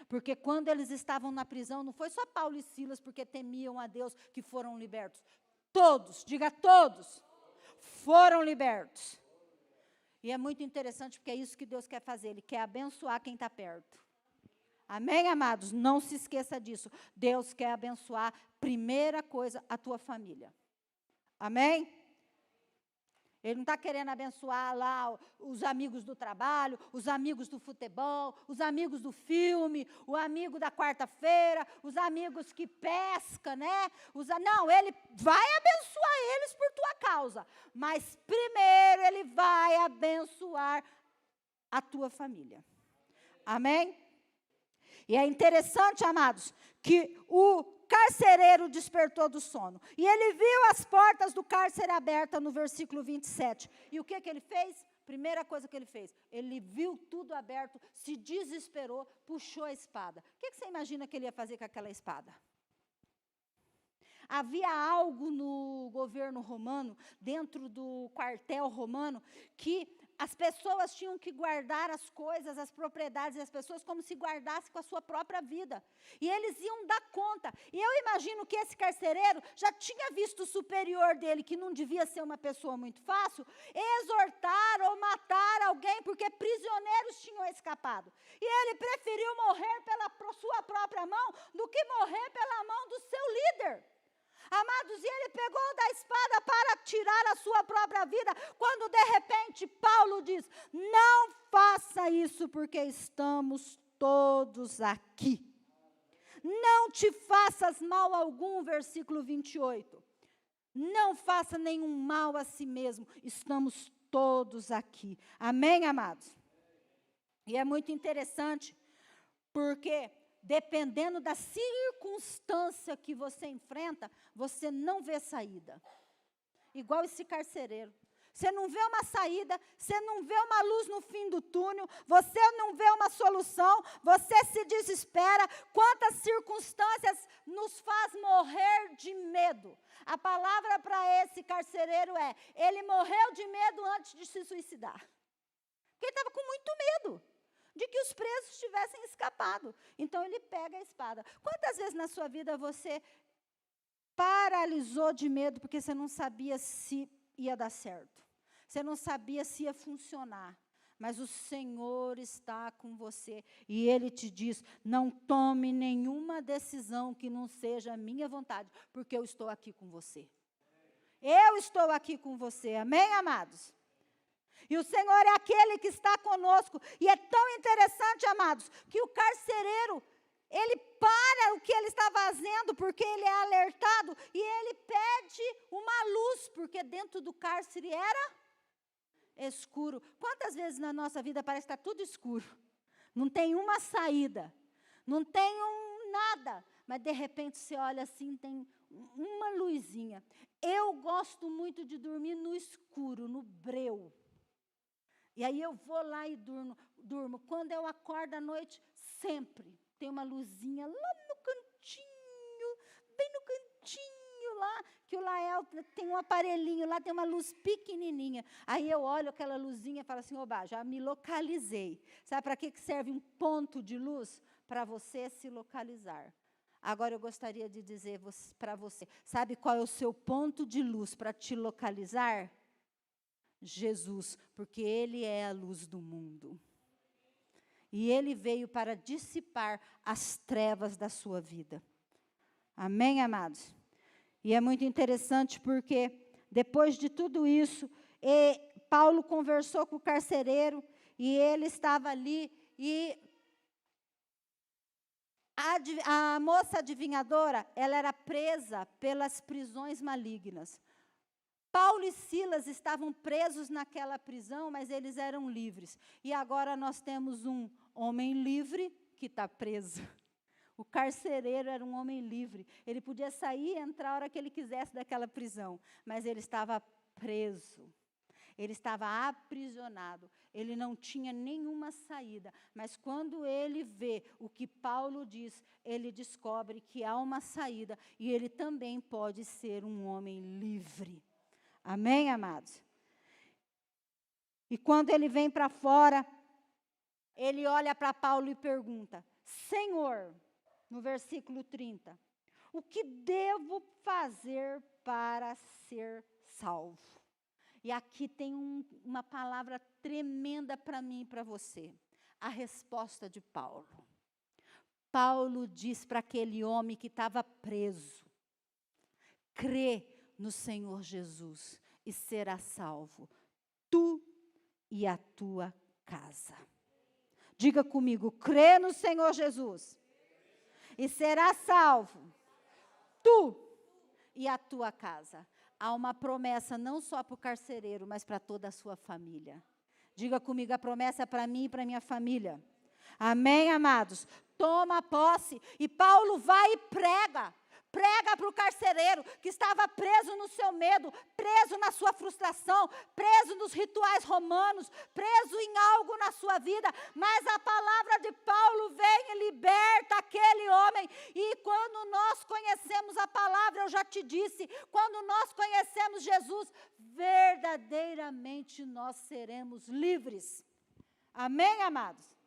Porque quando eles estavam na prisão, não foi só Paulo e Silas, porque temiam a Deus, que foram libertos. Todos, diga todos, foram libertos. E é muito interessante, porque é isso que Deus quer fazer. Ele quer abençoar quem está perto. Amém, amados? Não se esqueça disso. Deus quer abençoar, primeira coisa, a tua família. Amém? Ele não está querendo abençoar lá os amigos do trabalho, os amigos do futebol, os amigos do filme, o amigo da quarta-feira, os amigos que pesca, né? Não, ele vai abençoar eles por tua causa. Mas primeiro ele vai abençoar a tua família. Amém? E é interessante, amados, que o carcereiro despertou do sono. E ele viu as portas do cárcere abertas no versículo 27. E o que ele fez? Primeira coisa que ele fez, ele viu tudo aberto, se desesperou, puxou a espada. O que você imagina que ele ia fazer com aquela espada? Havia algo no governo romano, dentro do quartel romano, que as pessoas tinham que guardar as coisas, as propriedades das pessoas como se guardasse com a sua própria vida. E eles iam dar conta. E eu imagino que esse carcereiro já tinha visto o superior dele, que não devia ser uma pessoa muito fácil, exortar ou matar alguém, porque prisioneiros tinham escapado. E ele preferiu morrer pela sua própria mão do que morrer pela mão do seu líder. Amados, e ele pegou da espada para tirar a sua própria vida, quando de repente Paulo diz, não faça isso porque estamos todos aqui. Não te faças mal algum, versículo 28. Não faça nenhum mal a si mesmo, estamos todos aqui. Amém, amados? E é muito interessante, porque dependendo da circunstância que você enfrenta, você não vê saída. Igual esse carcereiro. Você não vê uma saída, você não vê uma luz no fim do túnel, você não vê uma solução, você se desespera. Quantas circunstâncias nos faz morrer de medo? A palavra para esse carcereiro é, ele morreu de medo antes de se suicidar. Porque ele estava com muito medo de que os presos tivessem escapado. Então, ele pega a espada. Quantas vezes na sua vida você paralisou de medo porque você não sabia se ia dar certo? Você não sabia se ia funcionar. Mas o Senhor está com você. E Ele te diz, não tome nenhuma decisão que não seja a minha vontade, porque eu estou aqui com você. Eu estou aqui com você. Amém, amados? E o Senhor é aquele que está conosco. E é tão interessante, amados, que o carcereiro, ele para o que ele está fazendo, porque ele é alertado, e ele pede uma luz, porque dentro do cárcere era escuro. Quantas vezes na nossa vida parece que está tudo escuro? Não tem uma saída, não tem nada, mas de repente você olha assim, tem uma luzinha. Eu gosto muito de dormir no escuro, no breu. E aí eu vou lá e durmo. Quando eu acordo à noite, sempre tem uma luzinha lá no cantinho, bem no cantinho lá, que o Lael tem um aparelhinho lá, tem uma luz pequenininha. Aí eu olho aquela luzinha e falo assim, oba, já me localizei. Sabe para que serve um ponto de luz? Para você se localizar. Agora eu gostaria de dizer para você, sabe qual é o seu ponto de luz para te localizar? Jesus, porque Ele é a luz do mundo. E Ele veio para dissipar as trevas da sua vida. Amém, amados? E é muito interessante porque, depois de tudo isso, Paulo conversou com o carcereiro, e ele estava ali, e a moça adivinhadora, ela era presa pelas prisões malignas. Paulo e Silas estavam presos naquela prisão, mas eles eram livres. E agora nós temos um homem livre que está preso. O carcereiro era um homem livre. Ele podia sair e entrar a hora que ele quisesse daquela prisão, mas ele estava preso. Ele estava aprisionado. Ele não tinha nenhuma saída. Mas quando ele vê o que Paulo diz, ele descobre que há uma saída e ele também pode ser um homem livre. Amém, amados? E quando ele vem para fora, ele olha para Paulo e pergunta: Senhor, no versículo 30, o que devo fazer para ser salvo? E aqui tem uma palavra tremenda para mim e para você. A resposta de Paulo. Paulo diz para aquele homem que estava preso: crê no Senhor Jesus e será salvo, tu e a tua casa. Diga comigo, crê no Senhor Jesus e será salvo, tu e a tua casa. Há uma promessa não só para o carcereiro, mas para toda a sua família. Diga comigo, a promessa é para mim e para minha família. Amém, amados? Toma posse. E Paulo vai e prega. Prega para o carcereiro que estava preso no seu medo, preso na sua frustração, preso nos rituais romanos, preso em algo na sua vida. Mas a palavra de Paulo vem e liberta aquele homem. E quando nós conhecemos a palavra, eu já te disse, quando nós conhecemos Jesus, verdadeiramente nós seremos livres. Amém, amados?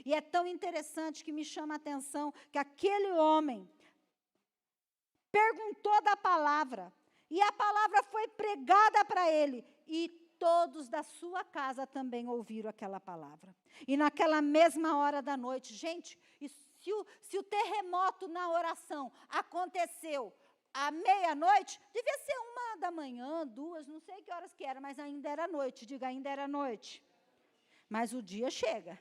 E é tão interessante que me chama a atenção que aquele homem perguntou da palavra, e a palavra foi pregada para ele, e todos da sua casa também ouviram aquela palavra. E naquela mesma hora da noite, gente, e se o terremoto na oração aconteceu à meia-noite, devia ser 1h, 2, não sei que horas que era, mas ainda era noite, diga, ainda era noite. Mas o dia chega.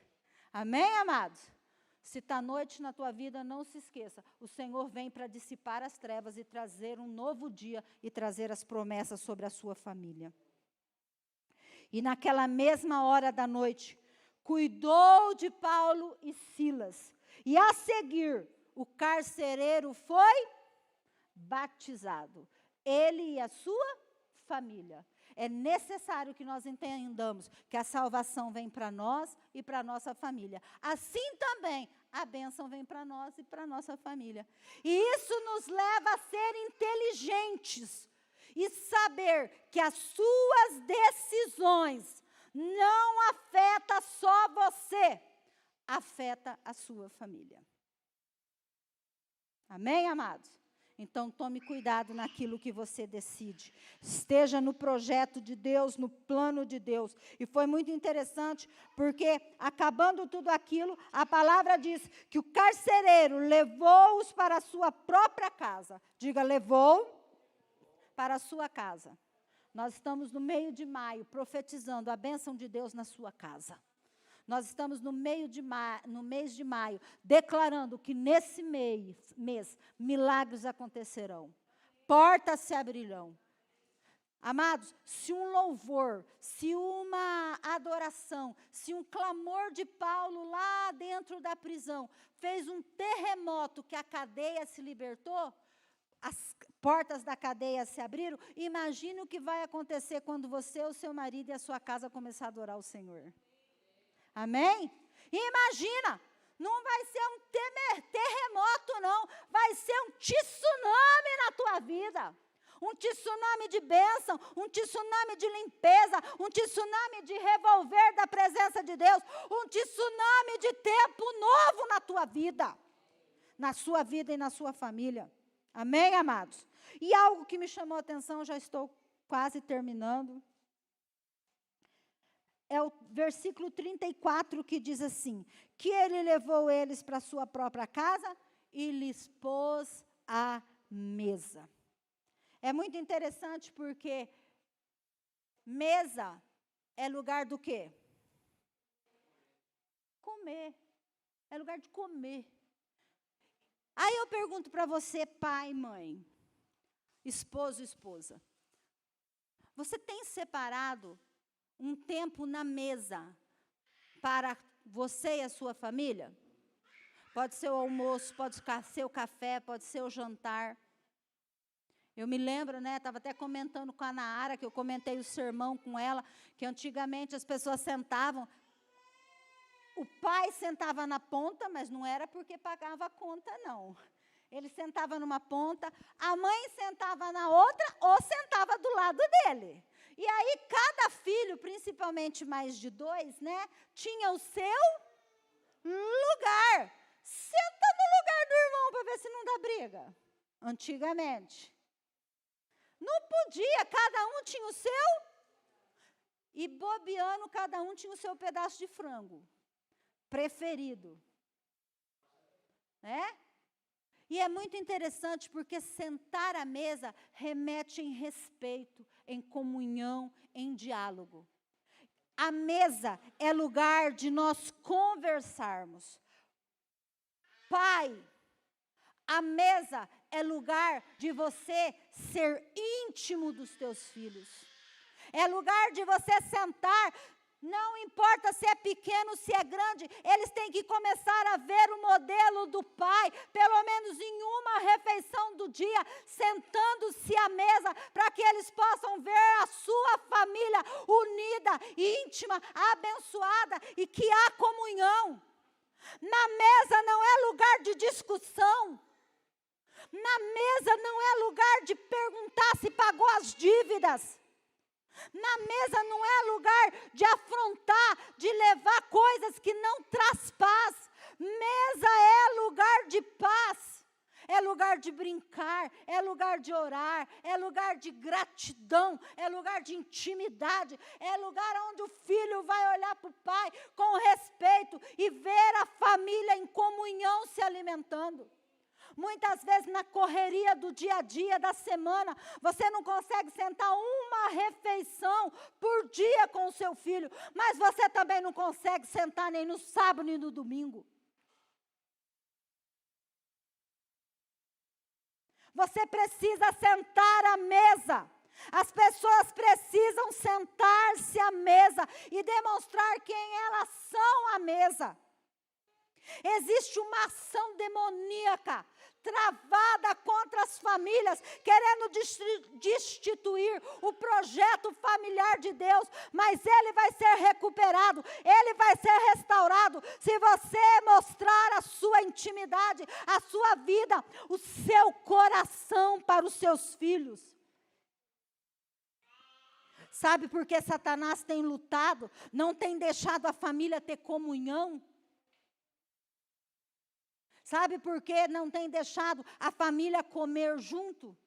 Amém, amados? Se está noite na tua vida, não se esqueça. O Senhor vem para dissipar as trevas e trazer um novo dia e trazer as promessas sobre a sua família. E naquela mesma hora da noite, cuidou de Paulo e Silas. E a seguir, o carcereiro foi batizado. Ele e a sua família. É necessário que nós entendamos que a salvação vem para nós e para a nossa família. Assim também, a bênção vem para nós e para a nossa família. E isso nos leva a ser inteligentes e saber que as suas decisões não afetam só você, afeta a sua família. Amém, amados? Então, tome cuidado naquilo que você decide. Esteja no projeto de Deus, no plano de Deus. E foi muito interessante, porque, acabando tudo aquilo, a palavra diz que o carcereiro levou-os para a sua própria casa. Diga, levou para a sua casa. Nós estamos no meio de maio, profetizando a bênção de Deus na sua casa. Nós estamos no mês de maio, declarando que nesse mês milagres acontecerão. Portas se abrirão. Amados, se um louvor, se uma adoração, se um clamor de Paulo lá dentro da prisão fez um terremoto que a cadeia se libertou, as portas da cadeia se abriram, imagine o que vai acontecer quando você, o seu marido e a sua casa começar a adorar o Senhor. Amém? Imagina, não vai ser um terremoto não, vai ser um tsunami na tua vida. Um tsunami de bênção, um tsunami de limpeza, um tsunami de revolver da presença de Deus, um tsunami de tempo novo na tua vida, na sua vida e na sua família. Amém, amados? E algo que me chamou a atenção, já estou quase terminando, é o versículo 34 que diz assim, que ele levou eles para a sua própria casa e lhes pôs à mesa. É muito interessante porque mesa é lugar do quê? Comer. É lugar de comer. Aí eu pergunto para você, pai, mãe, esposo, esposa. Você tem separado um tempo na mesa para você e a sua família? Pode ser o almoço, pode ser o café, pode ser o jantar. Eu me lembro, estava até comentando com a Naara, que eu comentei o sermão com ela, que antigamente as pessoas sentavam, o pai sentava na ponta, mas não era porque pagava a conta, não. Ele sentava numa ponta, a mãe sentava na outra, ou sentava do lado dele. E aí, cada filho, principalmente mais de 2, tinha o seu lugar. Senta no lugar do irmão para ver se não dá briga. Antigamente. Não podia, cada um tinha o seu, e bobeando, cada um tinha o seu pedaço de frango preferido. E é muito interessante porque sentar à mesa remete em respeito, em comunhão, em diálogo. A mesa é lugar de nós conversarmos. Pai, a mesa é lugar de você ser íntimo dos teus filhos. É lugar de você sentar, não importa se é pequeno, se é grande, eles têm que começar a ver o modelo do pai, pelo menos em uma refeição do dia, sentando-se à mesa, para que eles possam ver a sua família unida, íntima, abençoada e que há comunhão. Na mesa não é lugar de discussão. Na mesa não é lugar de perguntar se pagou as dívidas. Na mesa não é lugar de afrontar, de levar coisas que não traz paz. Mesa é lugar de paz. É lugar de brincar, é lugar de orar, é lugar de gratidão, é lugar de intimidade, é lugar onde o filho vai olhar para o pai com respeito e ver a família em comunhão se alimentando. Muitas vezes na correria do dia a dia, da semana, você não consegue sentar uma refeição por dia com o seu filho, mas você também não consegue sentar nem no sábado nem no domingo. Você precisa sentar à mesa. As pessoas precisam sentar-se à mesa e demonstrar quem elas são à mesa. Existe uma ação demoníaca travada contra as famílias, querendo destituir o projeto familiar de Deus, mas ele vai ser recuperado, ele vai ser restaurado, se você mostrar a sua intimidade, a sua vida, o seu coração para os seus filhos. Sabe por que Satanás tem lutado, não tem deixado a família ter comunhão? Sabe por que não tem deixado a família comer junto?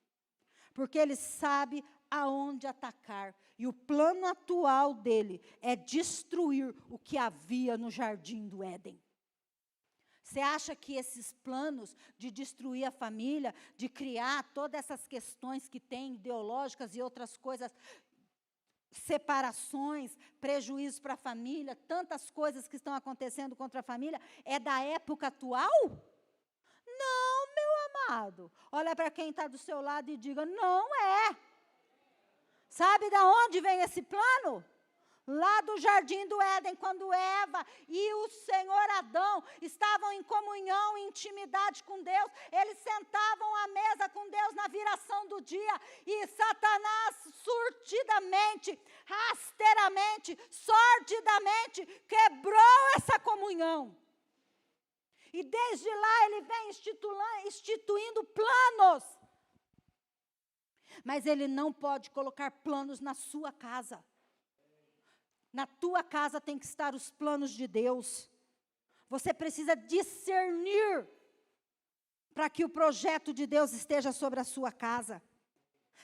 Porque ele sabe aonde atacar. E o plano atual dele é destruir o que havia no jardim do Éden. Você acha que esses planos de destruir a família, de criar todas essas questões que tem, ideológicas e outras coisas, separações, prejuízos para a família, tantas coisas que estão acontecendo contra a família, é da época atual? Não, meu amado. Olha para quem está do seu lado e diga, não é. Sabe de onde vem esse plano? Lá do jardim do Éden, quando Eva e o Senhor Adão estavam em comunhão, em intimidade com Deus, eles sentavam à mesa com Deus na viração do dia, e Satanás surtidamente, rasteiramente, sordidamente, quebrou essa comunhão. E desde lá ele vem instituindo planos. Mas ele não pode colocar planos na sua casa. Na tua casa tem que estar os planos de Deus. Você precisa discernir para que o projeto de Deus esteja sobre a sua casa.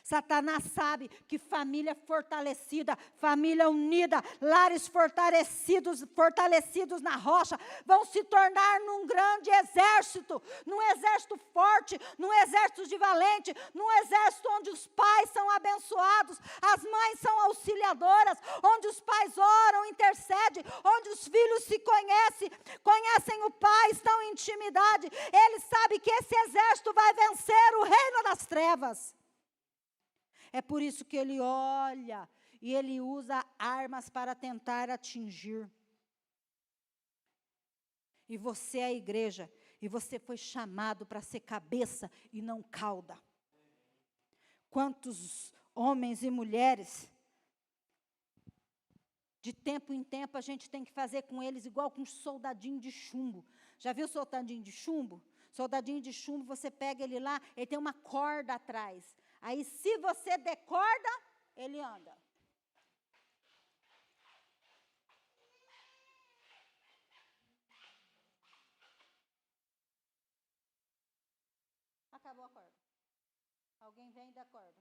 Satanás sabe que família fortalecida, família unida, lares fortalecidos na rocha, vão se tornar num grande exército, num exército forte, num exército de valente, num exército onde os pais são abençoados, as mães são auxiliadoras, onde os pais oram, intercedem, onde os filhos se conhecem o pai, estão em intimidade. Ele sabe que esse exército vai vencer o reino das trevas. É por isso que ele olha e ele usa armas para tentar atingir. E você é a igreja, e você foi chamado para ser cabeça e não cauda. Quantos homens e mulheres, de tempo em tempo a gente tem que fazer com eles igual com um soldadinho de chumbo. Já viu soldadinho de chumbo? Soldadinho de chumbo, você pega ele lá, ele tem uma corda atrás. Aí, se você decorda, ele anda. Acabou a corda. Alguém vem e dá corda.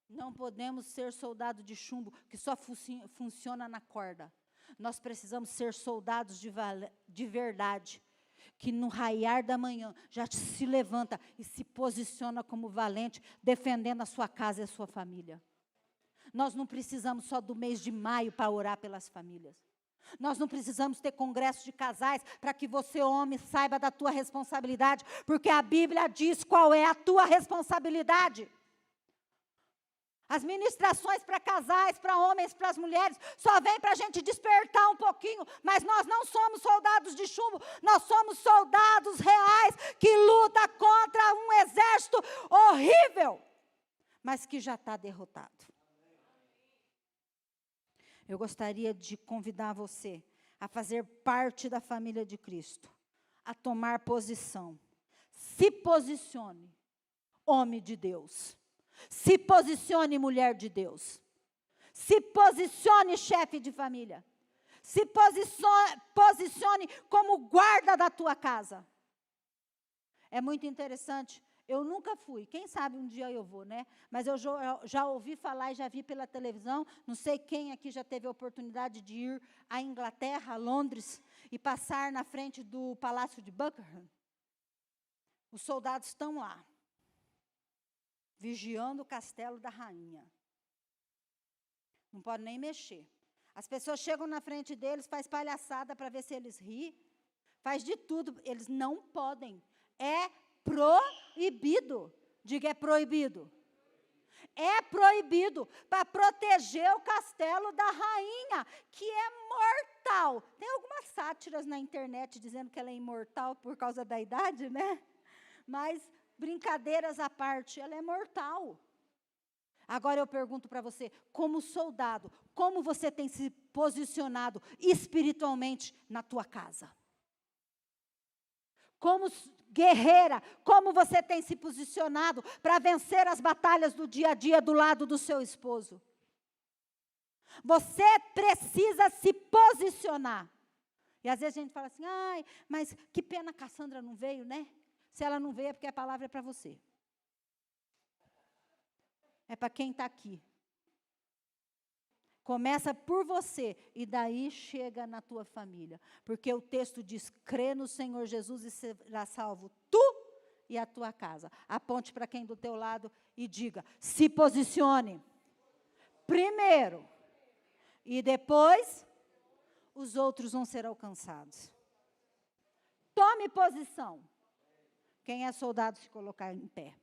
Não podemos ser soldado de chumbo, que só funciona na corda. Nós precisamos ser soldados de verdade, que no raiar da manhã já se levanta e se posiciona como valente, defendendo a sua casa e a sua família. Nós não precisamos só do mês de maio para orar pelas famílias. Nós não precisamos ter congresso de casais para que você, homem, saiba da tua responsabilidade, porque a Bíblia diz qual é a tua responsabilidade. As ministrações para casais, para homens, para as mulheres, só vem para a gente despertar um pouquinho, mas nós não somos soldados de chumbo, nós somos soldados reais que lutam contra um exército horrível, mas que já está derrotado. Eu gostaria de convidar você a fazer parte da família de Cristo, a tomar posição. Se posicione, homem de Deus. Se posicione, mulher de Deus. Se posicione, chefe de família. Se posicione como guarda da tua casa. É muito interessante. Eu nunca fui. Quem sabe um dia eu vou, né? Mas eu já ouvi falar e já vi pela televisão. Não sei quem aqui já teve a oportunidade de ir à Inglaterra, a Londres, e passar na frente do Palácio de Buckingham. Os soldados estão lá, vigiando o castelo da rainha. Não pode nem mexer. As pessoas chegam na frente deles, faz palhaçada para ver se eles riem, faz de tudo. Eles não podem. É proibido. Diga, é proibido. É proibido para proteger o castelo da rainha, que é mortal. Tem algumas sátiras na internet dizendo que ela é imortal por causa da idade, né? Mas, brincadeiras à parte, ela é mortal. Agora eu pergunto para você, como soldado, como você tem se posicionado espiritualmente na tua casa? Como guerreira, como você tem se posicionado para vencer as batalhas do dia a dia do lado do seu esposo? Você precisa se posicionar. E às vezes a gente fala assim, ai, mas que pena a Cassandra não veio, né? Se ela não veio é porque a palavra é para você. É para quem está aqui. Começa por você e daí chega na tua família. Porque o texto diz, crê no Senhor Jesus e será salvo tu e a tua casa. Aponte para quem do teu lado e diga: se posicione primeiro, e depois os outros vão ser alcançados. Tome posição. Quem é soldado se colocar em pé.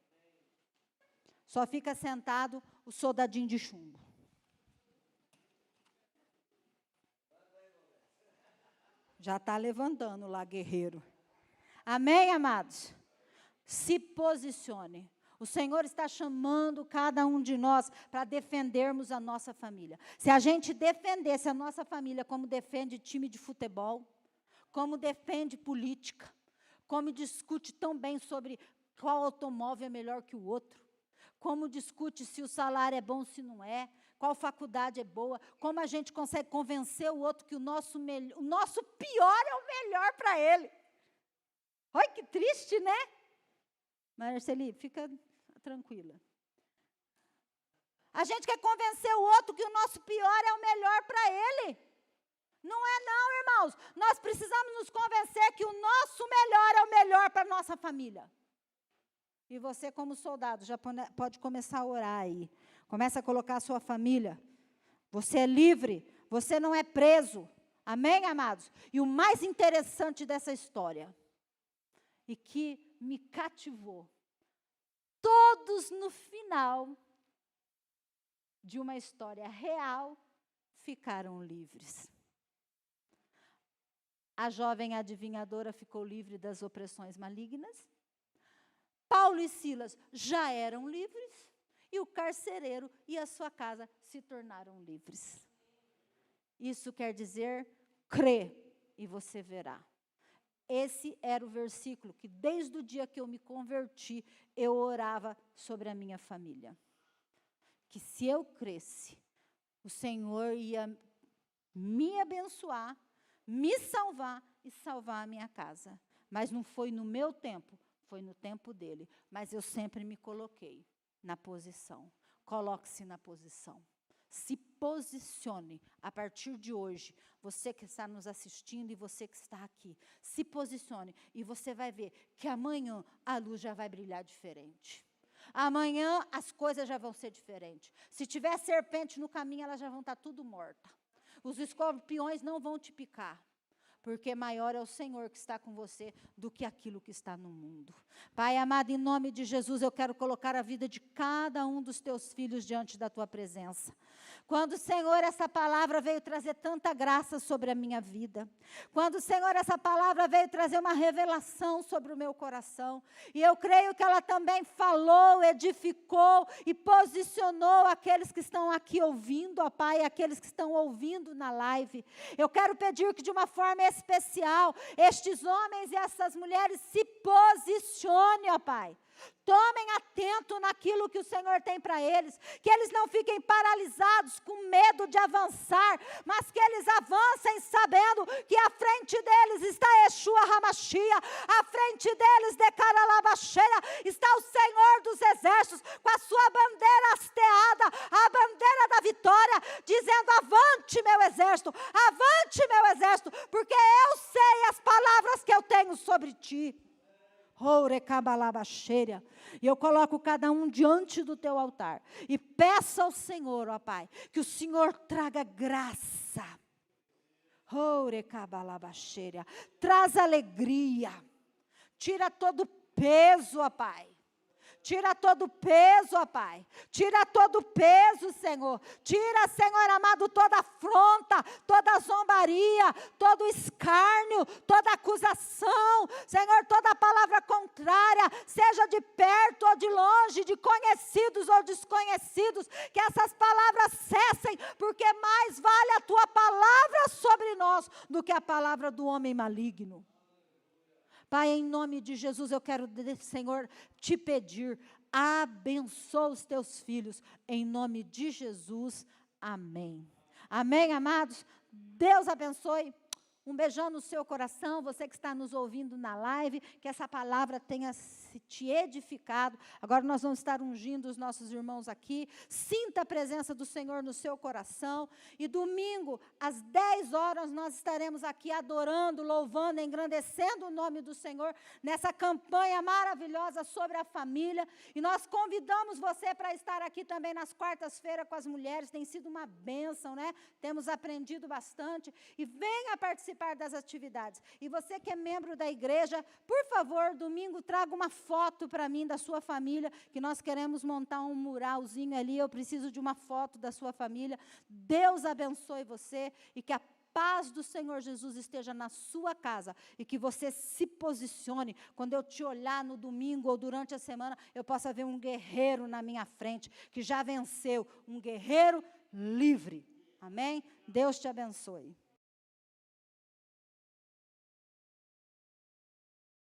Só fica sentado o soldadinho de chumbo. Já está levantando lá, guerreiro. Amém, amados? Se posicione. O Senhor está chamando cada um de nós para defendermos a nossa família. Se a gente defendesse a nossa família como defende time de futebol, como defende política, como discute tão bem sobre qual automóvel é melhor que o outro, como discute se o salário é bom, se não é, qual faculdade é boa, como a gente consegue convencer o outro que o nosso pior é o melhor para ele. Olha que triste, né? Marceli, fica tranquila. A gente quer convencer o outro que o nosso pior é o melhor para ele. Não é não, irmãos. Nós precisamos nos convencer que o nosso melhor é o melhor para a nossa família. E você, como soldado, já pode começar a orar aí. Começa a colocar a sua família. Você é livre, você não é preso. Amém, amados? E o mais interessante dessa história, e que me cativou, todos no final de uma história real ficaram livres. A jovem adivinhadora ficou livre das opressões malignas. Paulo e Silas já eram livres. E o carcereiro e a sua casa se tornaram livres. Isso quer dizer, crê e você verá. Esse era o versículo que desde o dia que eu me converti, eu orava sobre a minha família. Que se eu cresce, o Senhor ia me abençoar, me salvar e salvar a minha casa. Mas não foi no meu tempo, foi no tempo dele. Mas eu sempre me coloquei na posição. Coloque-se na posição. Se posicione a partir de hoje. Você que está nos assistindo e você que está aqui. Se posicione e você vai ver que amanhã a luz já vai brilhar diferente. Amanhã as coisas já vão ser diferentes. Se tiver serpente no caminho, elas já vão estar tudo mortas. Os escorpiões não vão te picar. Porque maior é o Senhor que está com você do que aquilo que está no mundo. Pai amado, em nome de Jesus, eu quero colocar a vida de cada um dos teus filhos diante da tua presença. Quando, Senhor, essa palavra veio trazer tanta graça sobre a minha vida. Quando, Senhor, essa palavra veio trazer uma revelação sobre o meu coração. E eu creio que ela também falou, edificou e posicionou aqueles que estão aqui ouvindo, ó Pai, aqueles que estão ouvindo na live. Eu quero pedir que de uma forma especial, estes homens e essas mulheres se posicionem, ó Pai. Tomem atento naquilo que o Senhor tem para eles, que eles não fiquem paralisados com medo de avançar, mas que eles avancem sabendo que à frente deles está Yeshua Hamashia, à frente deles, Decaralabaxeia, está o Senhor dos Exércitos, com a sua bandeira hasteada, a bandeira da vitória, dizendo: avante meu exército, porque eu sei as palavras que eu tenho sobre ti. E eu coloco cada um diante do teu altar e peço ao Senhor, ó Pai, que o Senhor traga graça, traz alegria, tira todo peso, ó Pai. Tira todo o peso, ó Pai. Tira todo o peso, Senhor. Tira, Senhor amado, toda afronta, toda zombaria, todo escárnio, toda acusação. Senhor, toda palavra contrária, seja de perto ou de longe, de conhecidos ou desconhecidos, que essas palavras cessem, porque mais vale a tua palavra sobre nós do que a palavra do homem maligno. Pai, em nome de Jesus, eu quero, Senhor, te pedir, abençoa os teus filhos, em nome de Jesus, amém. Amém, amados? Deus abençoe, Um beijão no seu coração, você que está nos ouvindo na live, que essa palavra tenha te edificado. Agora nós vamos estar ungindo os nossos irmãos aqui. Sinta a presença do Senhor no seu coração. E domingo, às 10 horas, nós estaremos aqui adorando, louvando, engrandecendo o nome do Senhor, nessa campanha maravilhosa sobre a família. E nós convidamos você para estar aqui também nas quartas-feiras com as mulheres. Tem sido uma bênção, né? Temos aprendido bastante. E venha participar das atividades. E você que é membro da igreja, por favor, domingo, traga uma foto para mim da sua família, que nós queremos montar um muralzinho ali. Eu preciso de uma foto da sua família. Deus abençoe você e que a paz do Senhor Jesus esteja na sua casa e que você se posicione. Quando eu te olhar no domingo ou durante a semana, eu possa ver um guerreiro na minha frente que já venceu, um guerreiro livre. Amém? Deus te abençoe.